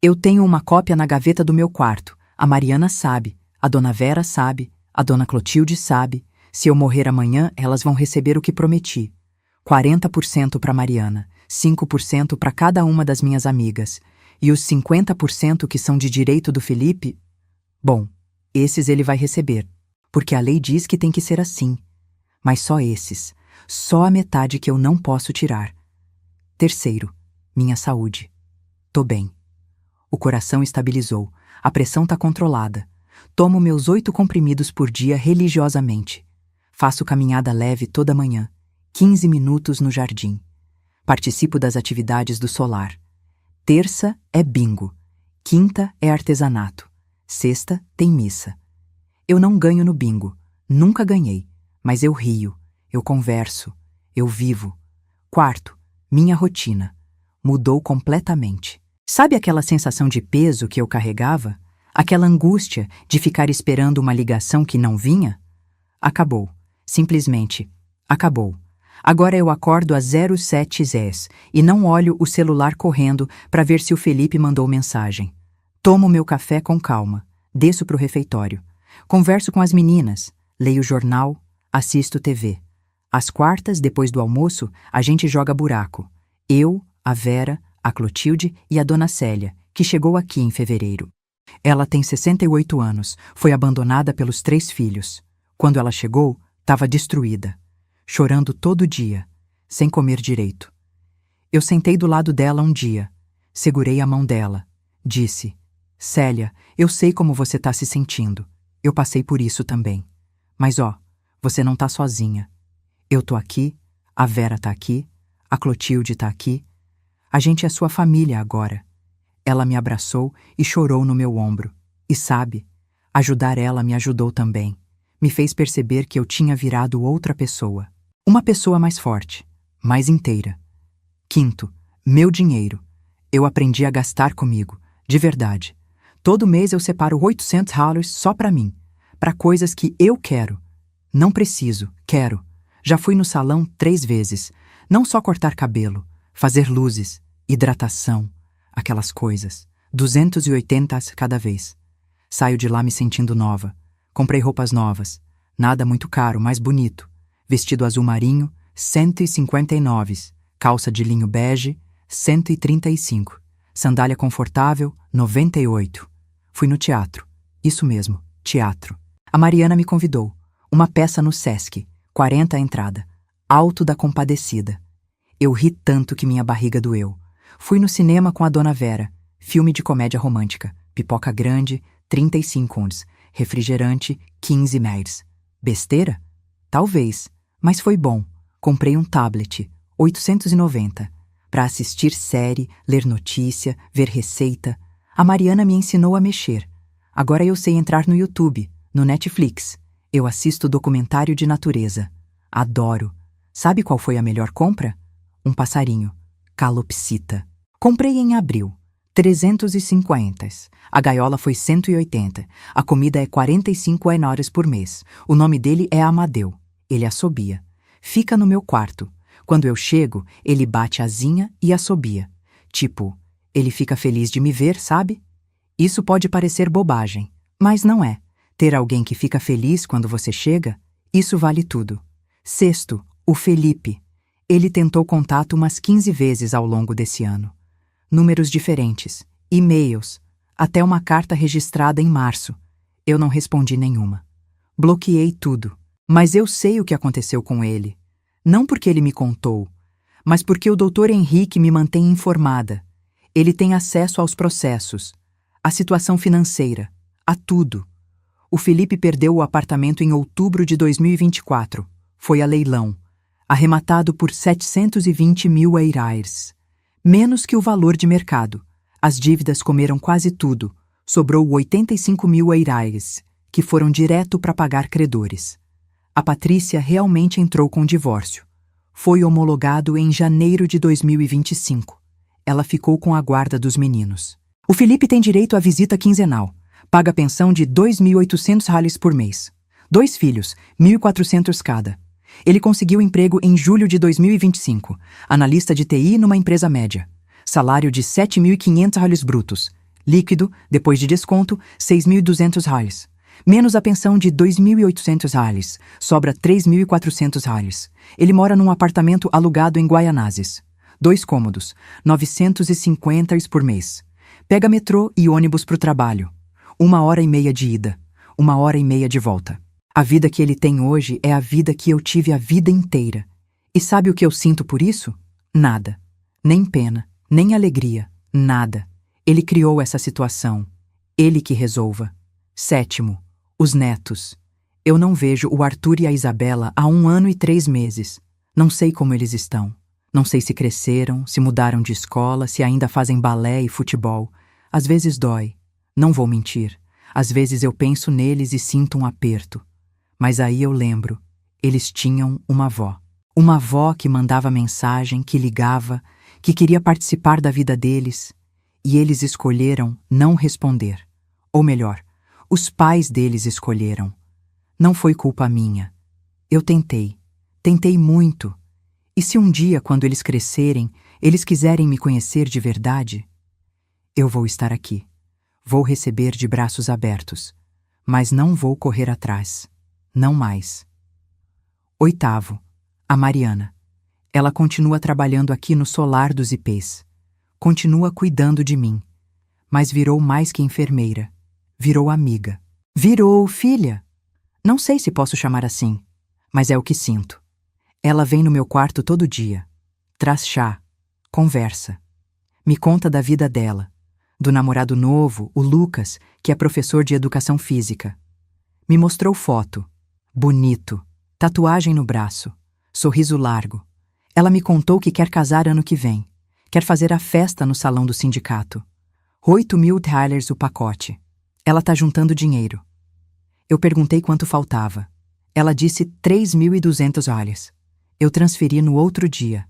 [SPEAKER 1] Eu tenho uma cópia na gaveta do meu quarto. A Mariana sabe, a Dona Vera sabe, a Dona Clotilde sabe. Se eu morrer amanhã, elas vão receber o que prometi. 40% para Mariana, 5% para cada uma das minhas amigas. E os 50% que são de direito do Felipe? Bom, esses ele vai receber, porque a lei diz que tem que ser assim. Mas só esses, só a metade que eu não posso tirar. Terceiro, minha saúde. Tô bem. O coração estabilizou, a pressão tá controlada. Tomo meus 8 comprimidos por dia religiosamente. Faço caminhada leve toda manhã, 15 minutos no jardim. Participo das atividades do solar. Terça é bingo. Quinta é artesanato. Sexta tem missa. Eu não ganho no bingo. Nunca ganhei. Mas eu rio. Eu converso. Eu vivo. Quarto, minha rotina. Mudou completamente. Sabe aquela sensação de peso que eu carregava? Aquela angústia de ficar esperando uma ligação que não vinha? Acabou. Simplesmente, acabou. Agora eu acordo às 07h e não olho o celular correndo para ver se o Felipe mandou mensagem. Tomo meu café com calma, desço para o refeitório. Converso com as meninas, leio jornal, assisto TV. Às quartas, depois do almoço, a gente joga buraco. Eu, a Vera, a Clotilde e a Dona Célia, que chegou aqui em fevereiro. Ela tem 68 anos, foi abandonada pelos 3 filhos. Quando ela chegou, estava destruída, chorando todo dia, sem comer direito. Eu sentei do lado dela um dia, segurei a mão dela, disse: Célia, eu sei como você está se sentindo. Eu passei por isso também. Mas você não está sozinha. Eu tô aqui, a Vera tá aqui, a Clotilde tá aqui. A gente é sua família agora. Ela me abraçou e chorou no meu ombro. E sabe, ajudar ela me ajudou também. Me fez perceber que eu tinha virado outra pessoa. Uma pessoa mais forte, mais inteira. Quinto, meu dinheiro. Eu aprendi a gastar comigo, de verdade. Todo mês eu separo 800 reais só para mim, para coisas que eu quero. Não preciso, quero. Já fui no salão 3 vezes. Não só cortar cabelo, fazer luzes, hidratação, aquelas coisas. 280 cada vez. Saio de lá me sentindo nova. Comprei roupas novas. Nada muito caro, mas bonito. Vestido azul marinho, 159. Calça de linho bege, 135. Sandália confortável, 98. Fui no teatro. Isso mesmo, teatro. A Mariana me convidou. Uma peça no Sesc, 40 a entrada. Alto da Compadecida. Eu ri tanto que minha barriga doeu. Fui no cinema com a Dona Vera. Filme de comédia romântica. Pipoca grande, 35 ons. Refrigerante, 15 ml. Besteira? Talvez, mas foi bom. Comprei um tablet, 890, para assistir série, ler notícia, ver receita. A Mariana me ensinou a mexer. Agora eu sei entrar no YouTube, no Netflix. Eu assisto documentário de natureza. Adoro. Sabe qual foi a melhor compra? Um passarinho. Calopsita. Comprei em abril. 350. A gaiola foi 180. A comida é 45 enares por mês. O nome dele é Amadeu. Ele assobia. Fica no meu quarto. Quando eu chego, ele bate asinha e assobia. Tipo, ele fica feliz de me ver, sabe? Isso pode parecer bobagem, mas não é. Ter alguém que fica feliz quando você chega, isso vale tudo. Sexto, o Felipe. Ele tentou contato umas 15 vezes ao longo desse ano. Números diferentes, e-mails, até uma carta registrada em março. Eu não respondi nenhuma. Bloqueei tudo. Mas eu sei o que aconteceu com ele. Não porque ele me contou, mas porque o Dr. Henrique me mantém informada. Ele tem acesso aos processos, à situação financeira, a tudo. O Felipe perdeu o apartamento em outubro de 2024. Foi a leilão, arrematado por 720 mil eiraires. Menos que o valor de mercado. As dívidas comeram quase tudo. Sobrou 85 mil eiraires, que foram direto para pagar credores. A Patrícia realmente entrou com divórcio. Foi homologado em janeiro de 2025. Ela ficou com a guarda dos meninos. O Felipe tem direito à visita quinzenal. Paga pensão de 2.800 reais por mês. 2 filhos, 1.400 cada. Ele conseguiu emprego em julho de 2025. Analista de TI numa empresa média. Salário de 7.500 reais brutos. Líquido, depois de desconto, 6.200 reais. Menos a pensão de 2.800 reais, sobra 3.400 reais. Ele mora num apartamento alugado em Guaianazes. 2 cômodos, 950 por mês. Pega metrô e ônibus pro trabalho. 1h30 de ida, 1h30 de volta. A vida que ele tem hoje é a vida que eu tive a vida inteira. E sabe o que eu sinto por isso? Nada. Nem pena, nem alegria, nada. Ele criou essa situação. Ele que resolva. Sétimo. Os netos. Eu não vejo o Arthur e a Isabela há 1 ano e 3 meses. Não sei como eles estão. Não sei se cresceram, se mudaram de escola, se ainda fazem balé e futebol. Às vezes dói. Não vou mentir. Às vezes eu penso neles e sinto um aperto. Mas aí eu lembro. Eles tinham uma avó. Uma avó que mandava mensagem, que ligava, que queria participar da vida deles. E eles escolheram não responder. Ou melhor, os pais deles escolheram. Não foi culpa minha. Eu tentei. Tentei muito. E se um dia, quando eles crescerem, eles quiserem me conhecer de verdade, eu vou estar aqui. Vou receber de braços abertos. Mas não vou correr atrás. Não mais. Oitavo. A Mariana. Ela continua trabalhando aqui no solar dos IPs. Continua cuidando de mim. Mas virou mais que enfermeira. Virou amiga. Virou filha. Não sei se posso chamar assim, mas é o que sinto. Ela vem no meu quarto todo dia. Traz chá. Conversa. Me conta da vida dela. Do namorado novo, o Lucas, que é professor de educação física. Me mostrou foto. Bonito. Tatuagem no braço. Sorriso largo. Ela me contou que quer casar ano que vem. Quer fazer a festa no salão do sindicato. 8.000 reais o pacote. Ela tá juntando dinheiro. Eu perguntei quanto faltava. Ela disse 3.200 reais. Eu transferi no outro dia.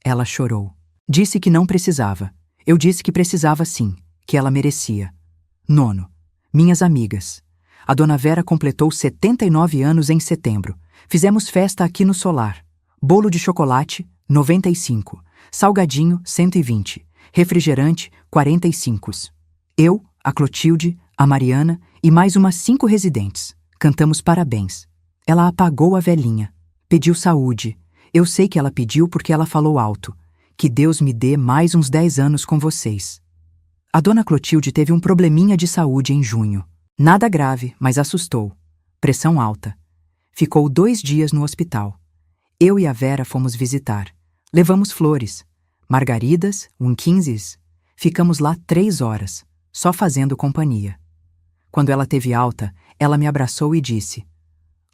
[SPEAKER 1] Ela chorou. Disse que não precisava. Eu disse que precisava sim, que ela merecia. Nono. Minhas amigas. A Dona Vera completou 79 anos em setembro. Fizemos festa aqui no solar. Bolo de chocolate, 95. Salgadinho, 120. Refrigerante, 45. Eu, a Clotilde, a Mariana e mais umas 5 residentes. Cantamos parabéns. Ela apagou a velhinha. Pediu saúde. Eu sei que ela pediu porque ela falou alto. Que Deus me dê mais uns 10 anos com vocês. A dona Clotilde teve um probleminha de saúde em junho. Nada grave, mas assustou. Pressão alta. Ficou 2 dias no hospital. Eu e a Vera fomos visitar. Levamos flores, margaridas, unquinzes. Ficamos lá 3 horas, só fazendo companhia. Quando ela teve alta, ela me abraçou e disse: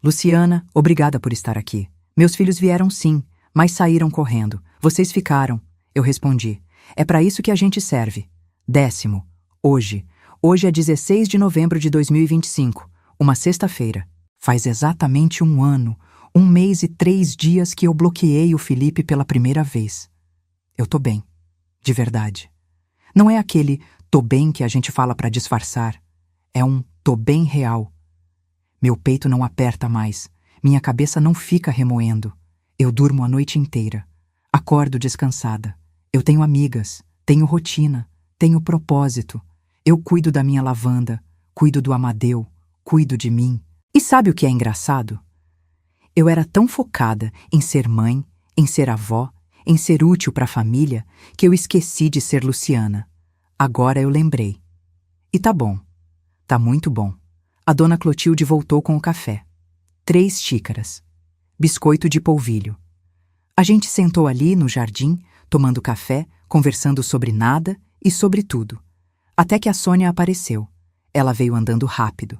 [SPEAKER 1] Luciana, obrigada por estar aqui. Meus filhos vieram sim, mas saíram correndo. Vocês ficaram. Eu respondi: é para isso que a gente serve. 10º. Hoje. Hoje é 16 de novembro de 2025, uma sexta-feira. Faz exatamente 1 ano, 1 mês e 3 dias que eu bloqueei o Felipe pela primeira vez. Eu tô bem. De verdade. Não é aquele tô bem que a gente fala para disfarçar. É um tô bem real. Meu peito não aperta mais. Minha cabeça não fica remoendo. Eu durmo a noite inteira. Acordo descansada. Eu tenho amigas, tenho rotina, tenho propósito. Eu cuido da minha lavanda, cuido do Amadeu, cuido de mim. E sabe o que é engraçado? Eu era tão focada em ser mãe, em ser avó, em ser útil para a família, que eu esqueci de ser Luciana. Agora eu lembrei. E tá bom. Tá muito bom. A dona Clotilde voltou com o café. 3 xícaras. Biscoito de polvilho. A gente sentou ali no jardim, tomando café, conversando sobre nada e sobre tudo. Até que a Sônia apareceu. Ela veio andando rápido.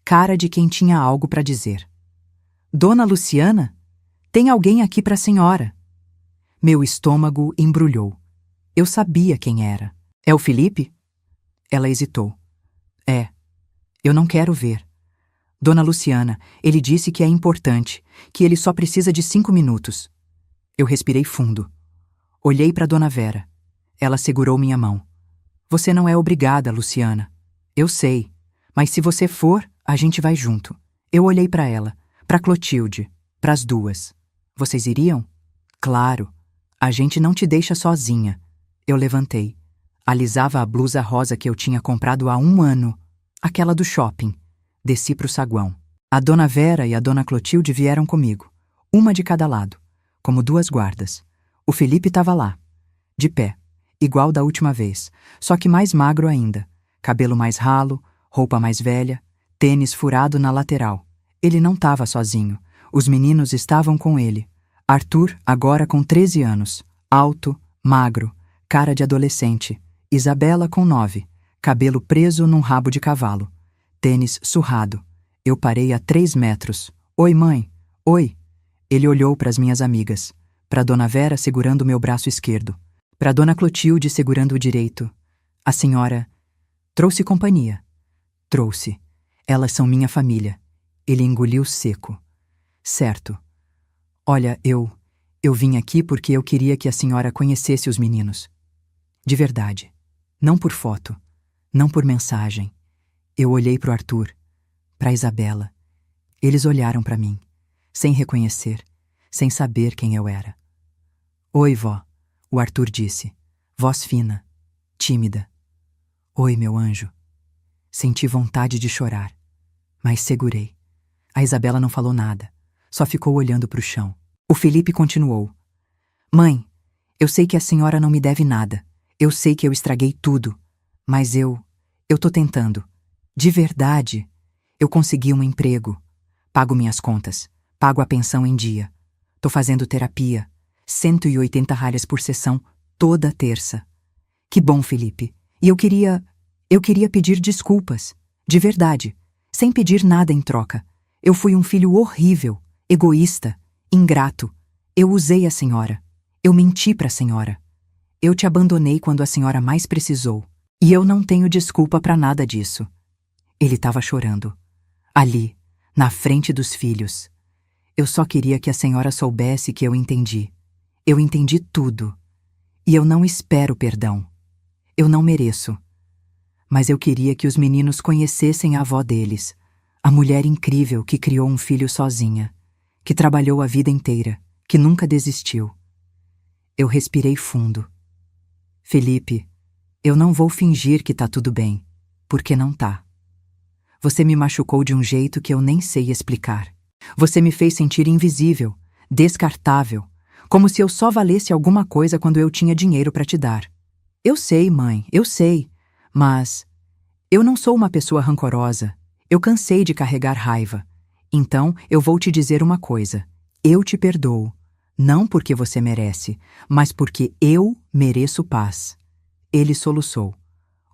[SPEAKER 1] Cara de quem tinha algo para dizer. Dona Luciana, tem alguém aqui para a senhora. Meu estômago embrulhou. Eu sabia quem era. É o Felipe? Ela hesitou. É. Eu não quero ver. Dona Luciana, ele disse que é importante, que ele só precisa de 5 minutos. Eu respirei fundo. Olhei para Dona Vera. Ela segurou minha mão. Você não é obrigada, Luciana. Eu sei. Mas se você for, a gente vai junto. Eu olhei para ela, para Clotilde, para as duas. Vocês iriam? Claro. A gente não te deixa sozinha. Eu levantei. Alisava a blusa rosa que eu tinha comprado há 1 ano. Aquela do shopping. Desci pro saguão. A Dona Vera e a Dona Clotilde vieram comigo. Uma de cada lado, como 2 guardas. O Felipe estava lá, de pé, igual da última vez, só que mais magro ainda. Cabelo mais ralo, roupa mais velha, tênis furado na lateral. Ele não estava sozinho. Os meninos estavam com ele. Arthur, agora com 13 anos, alto, magro, cara de adolescente. Isabela com 9, cabelo preso num rabo de cavalo. Tênis surrado. Eu parei a 3 metros. Oi, mãe. Oi. Ele olhou para as minhas amigas. Para Dona Vera segurando meu braço esquerdo. Para Dona Clotilde segurando o direito. A senhora trouxe companhia. Trouxe. Elas são minha família. Ele engoliu seco. Certo. Olha, eu vim aqui porque eu queria que a senhora conhecesse os meninos. De verdade. Não por foto. Não por mensagem. Eu olhei para o Arthur, para Isabela. Eles olharam para mim, sem reconhecer, sem saber quem eu era. Oi, vó, o Arthur disse, voz fina, tímida. Oi, meu anjo. Senti vontade de chorar, mas segurei. A Isabela não falou nada, só ficou olhando para o chão. O Felipe continuou. Mãe, eu sei que a senhora não me deve nada. Eu sei que eu estraguei tudo, mas eu tô tentando. De verdade, eu consegui um emprego. Pago minhas contas, pago a pensão em dia. Tô fazendo terapia, 180 ralhas por sessão, toda terça. Que bom, Felipe. E eu queria pedir desculpas, de verdade, sem pedir nada em troca. Eu fui um filho horrível, egoísta, ingrato. Eu usei a senhora. Eu menti para a senhora. Eu te abandonei quando a senhora mais precisou. E eu não tenho desculpa para nada disso. Ele estava chorando. Ali, na frente dos filhos. Eu só queria que a senhora soubesse que eu entendi. Eu entendi tudo. E eu não espero perdão. Eu não mereço. Mas eu queria que os meninos conhecessem a avó deles, a mulher incrível que criou um filho sozinha, que trabalhou a vida inteira, que nunca desistiu. Eu respirei fundo. Felipe, eu não vou fingir que tá tudo bem, porque não tá. Você me machucou de um jeito que eu nem sei explicar. Você me fez sentir invisível, descartável, como se eu só valesse alguma coisa quando eu tinha dinheiro para te dar. Eu sei, mãe, eu sei, Mas eu não sou uma pessoa rancorosa. Eu cansei de carregar raiva. Então eu vou te dizer uma coisa. Eu te perdoo. Não porque você merece, mas porque eu mereço paz. Ele soluçou.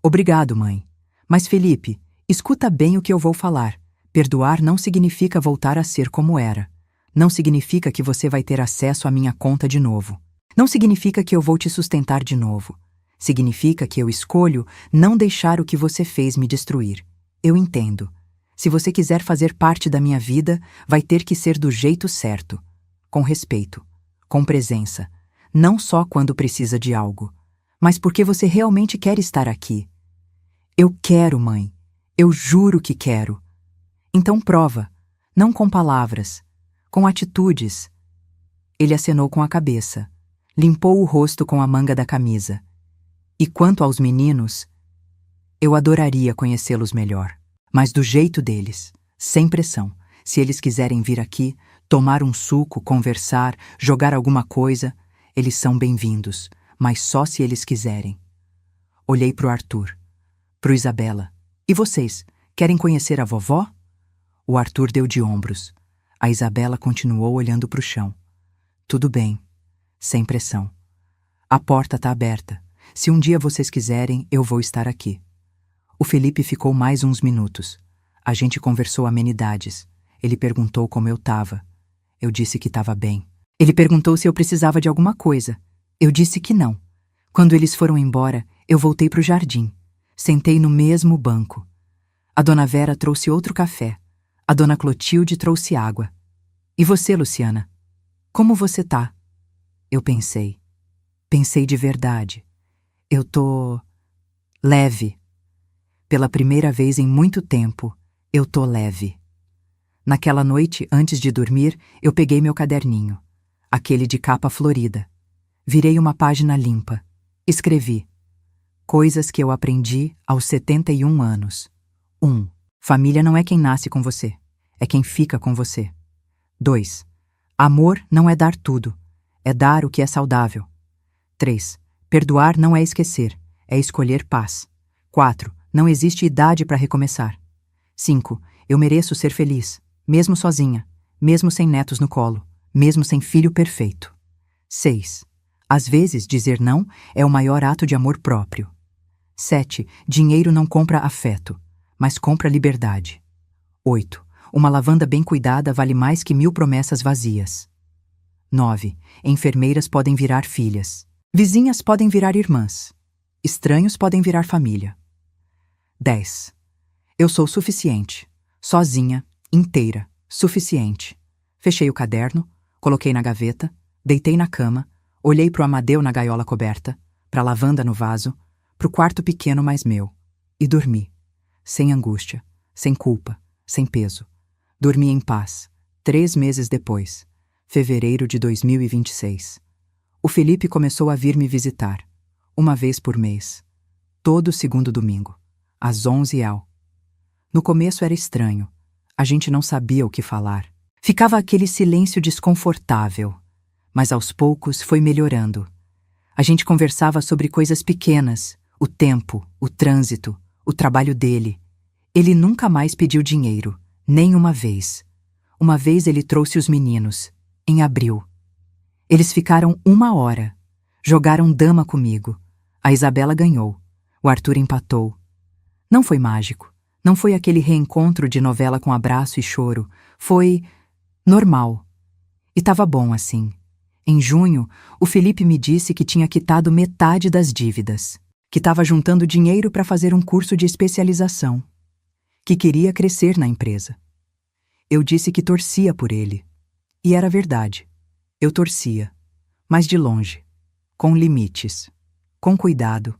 [SPEAKER 1] Obrigado, mãe. Mas Felipe, escuta bem o que eu vou falar. Perdoar não significa voltar a ser como era. Não significa que você vai ter acesso à minha conta de novo. Não significa que eu vou te sustentar de novo. Significa que eu escolho não deixar o que você fez me destruir. Eu entendo. Se você quiser fazer parte da minha vida, vai ter que ser do jeito certo. Com respeito. Com presença. Não só quando precisa de algo, mas porque você realmente quer estar aqui. Eu quero, mãe. Eu juro que quero. Então prova. Não com palavras. Com atitudes. Ele acenou com a cabeça. Limpou o rosto com a manga da camisa. E quanto aos meninos, eu adoraria conhecê-los melhor. Mas do jeito deles, sem pressão. Se eles quiserem vir aqui, tomar um suco, conversar, jogar alguma coisa, eles são bem-vindos, mas só se eles quiserem. Olhei pro Arthur, pro Isabela. E vocês, querem conhecer a vovó? O Arthur deu de ombros. A Isabela continuou olhando pro chão. Tudo bem, sem pressão. A porta tá aberta. Se um dia vocês quiserem, eu vou estar aqui. O Felipe ficou mais uns minutos. A gente conversou amenidades. Ele perguntou como eu tava. Eu disse que tava bem. Ele perguntou se eu precisava de alguma coisa. Eu disse que não. Quando eles foram embora, eu voltei pro jardim. Sentei no mesmo banco. A dona Vera trouxe outro café. A dona Clotilde trouxe água. E você, Luciana? Como você tá? Eu pensei. Pensei de verdade. Eu tô leve. Pela primeira vez em muito tempo, eu tô leve. Naquela noite, antes de dormir, eu peguei meu caderninho, aquele de capa florida. Virei uma página limpa. Escrevi: coisas que eu aprendi aos 71 anos. 1. Família não é quem nasce com você, é quem fica com você. 2. Amor não é dar tudo, é dar o que é saudável. 3. Perdoar não é esquecer, é escolher paz. 4. Não existe idade para recomeçar. 5. Eu mereço ser feliz, mesmo sozinha, mesmo sem netos no colo, mesmo sem filho perfeito. 6. Às vezes, dizer não é o maior ato de amor próprio. 7. Dinheiro não compra afeto, mas compra liberdade. 8. Uma lavanda bem cuidada vale mais que 1000 promessas vazias. 9. Enfermeiras podem virar filhas. Vizinhas podem virar irmãs. Estranhos podem virar família. 10. Eu sou suficiente. Sozinha, inteira, suficiente. Fechei o caderno, coloquei na gaveta, deitei na cama, olhei pro Amadeu na gaiola coberta, pra lavanda no vaso, pro quarto pequeno mais meu, e dormi. Sem angústia, sem culpa, sem peso. Dormi em paz, 3 meses depois, fevereiro de 2026. O Felipe começou a vir me visitar, uma vez por mês, todo segundo domingo, às 11 ao. No começo era estranho, a gente não sabia o que falar. Ficava aquele silêncio desconfortável, mas aos poucos foi melhorando. A gente conversava sobre coisas pequenas, o tempo, o trânsito, o trabalho dele. Ele nunca mais pediu dinheiro, nem uma vez. Uma vez ele trouxe os meninos, em abril. Eles ficaram 1 hora. Jogaram dama comigo. A Isabela ganhou. O Arthur empatou. Não foi mágico. Não foi aquele reencontro de novela com abraço e choro. Foi normal. E tava bom assim. Em junho, o Felipe me disse que tinha quitado metade das dívidas, que estava juntando dinheiro para fazer um curso de especialização, que queria crescer na empresa. Eu disse que torcia por ele. E era verdade. Eu torcia, mas de longe, com limites, com cuidado.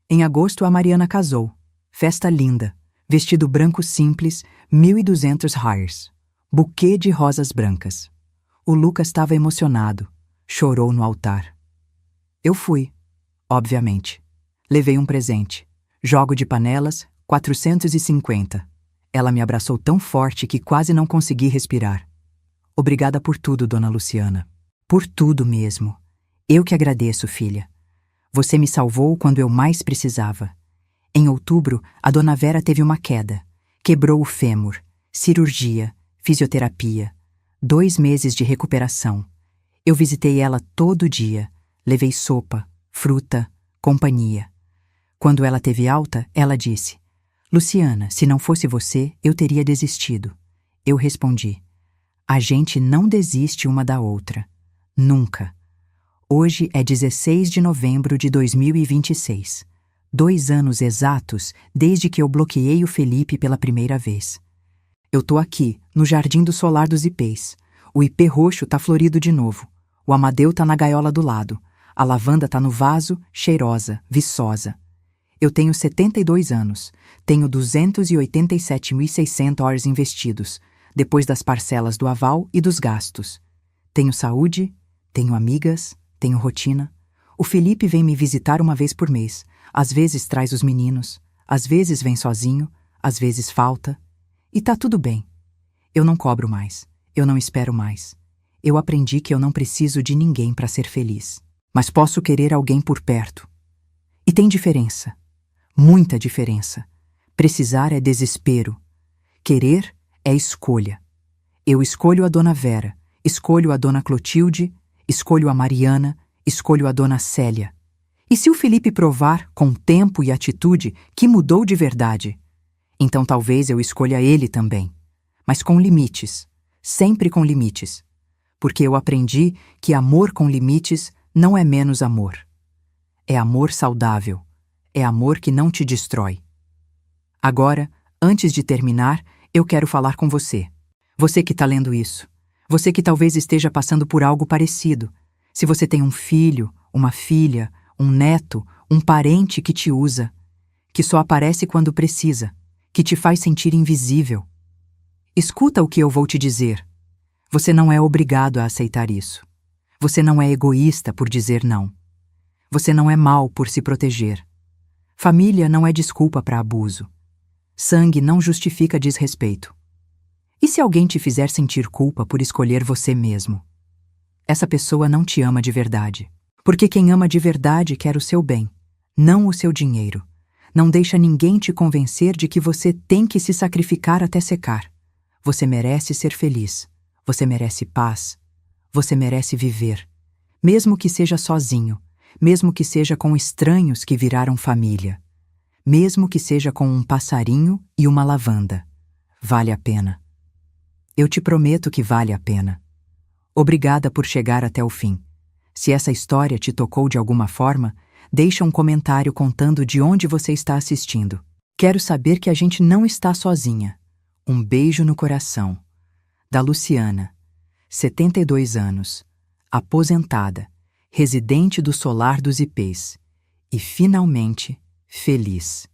[SPEAKER 1] Em agosto, a Mariana casou. Festa linda, vestido branco simples, 1.200 hires, buquê de rosas brancas. O Lucas estava emocionado, chorou no altar. Eu fui, obviamente. Levei um presente, jogo de panelas, 450. Ela me abraçou tão forte que quase não consegui respirar. Obrigada por tudo, dona Luciana. Por tudo mesmo. Eu que agradeço, filha. Você me salvou quando eu mais precisava. Em outubro, a dona Vera teve uma queda. Quebrou o fêmur. Cirurgia, fisioterapia. 2 meses de recuperação. Eu visitei ela todo dia. Levei sopa, fruta, companhia. Quando ela teve alta, ela disse: Luciana, se não fosse você, eu teria desistido. Eu respondi: a gente não desiste uma da outra. Nunca. Hoje é 16 de novembro de 2026. 2 anos exatos desde que eu bloqueei o Felipe pela primeira vez. Eu tô aqui, no Jardim do Solar dos Ipês. O ipê roxo tá florido de novo. O amadeu tá na gaiola do lado. A lavanda tá no vaso, cheirosa, viçosa. Eu tenho 72 anos. Tenho 287.600 horas investidos, depois das parcelas do aval e dos gastos. Tenho saúde, tenho amigas, tenho rotina. O Felipe vem me visitar uma vez por mês. Às vezes traz os meninos, às vezes vem sozinho, às vezes falta. E tá tudo bem. Eu não cobro mais, eu não espero mais. Eu aprendi que eu não preciso de ninguém para ser feliz. Mas posso querer alguém por perto. E tem diferença. Muita diferença. Precisar é desespero. Querer é escolha. Eu escolho a dona Vera, escolho a dona Clotilde, escolho a Mariana, escolho a dona Célia. E se o Felipe provar, com tempo e atitude, que mudou de verdade? Então talvez eu escolha ele também. Mas com limites. Sempre com limites. Porque eu aprendi que amor com limites não é menos amor. É amor saudável. É amor que não te destrói. Agora, antes de terminar, eu quero falar com você. Você que está lendo isso. Você que talvez esteja passando por algo parecido. Se você tem um filho, uma filha, um neto, um parente que te usa, que só aparece quando precisa, que te faz sentir invisível. Escuta o que eu vou te dizer. Você não é obrigado a aceitar isso. Você não é egoísta por dizer não. Você não é mau por se proteger. Família não é desculpa para abuso. Sangue não justifica desrespeito. E se alguém te fizer sentir culpa por escolher você mesmo? Essa pessoa não te ama de verdade. Porque quem ama de verdade quer o seu bem, não o seu dinheiro. Não deixa ninguém te convencer de que você tem que se sacrificar até secar. Você merece ser feliz. Você merece paz. Você merece viver. Mesmo que seja sozinho. Mesmo que seja com estranhos que viraram família. Mesmo que seja com um passarinho e uma lavanda. Vale a pena. Eu te prometo que vale a pena. Obrigada por chegar até o fim. Se essa história te tocou de alguma forma, deixa um comentário contando de onde você está assistindo. Quero saber que a gente não está sozinha. Um beijo no coração. Da Luciana, 72 anos, aposentada, residente do Solar dos Ipês e finalmente feliz.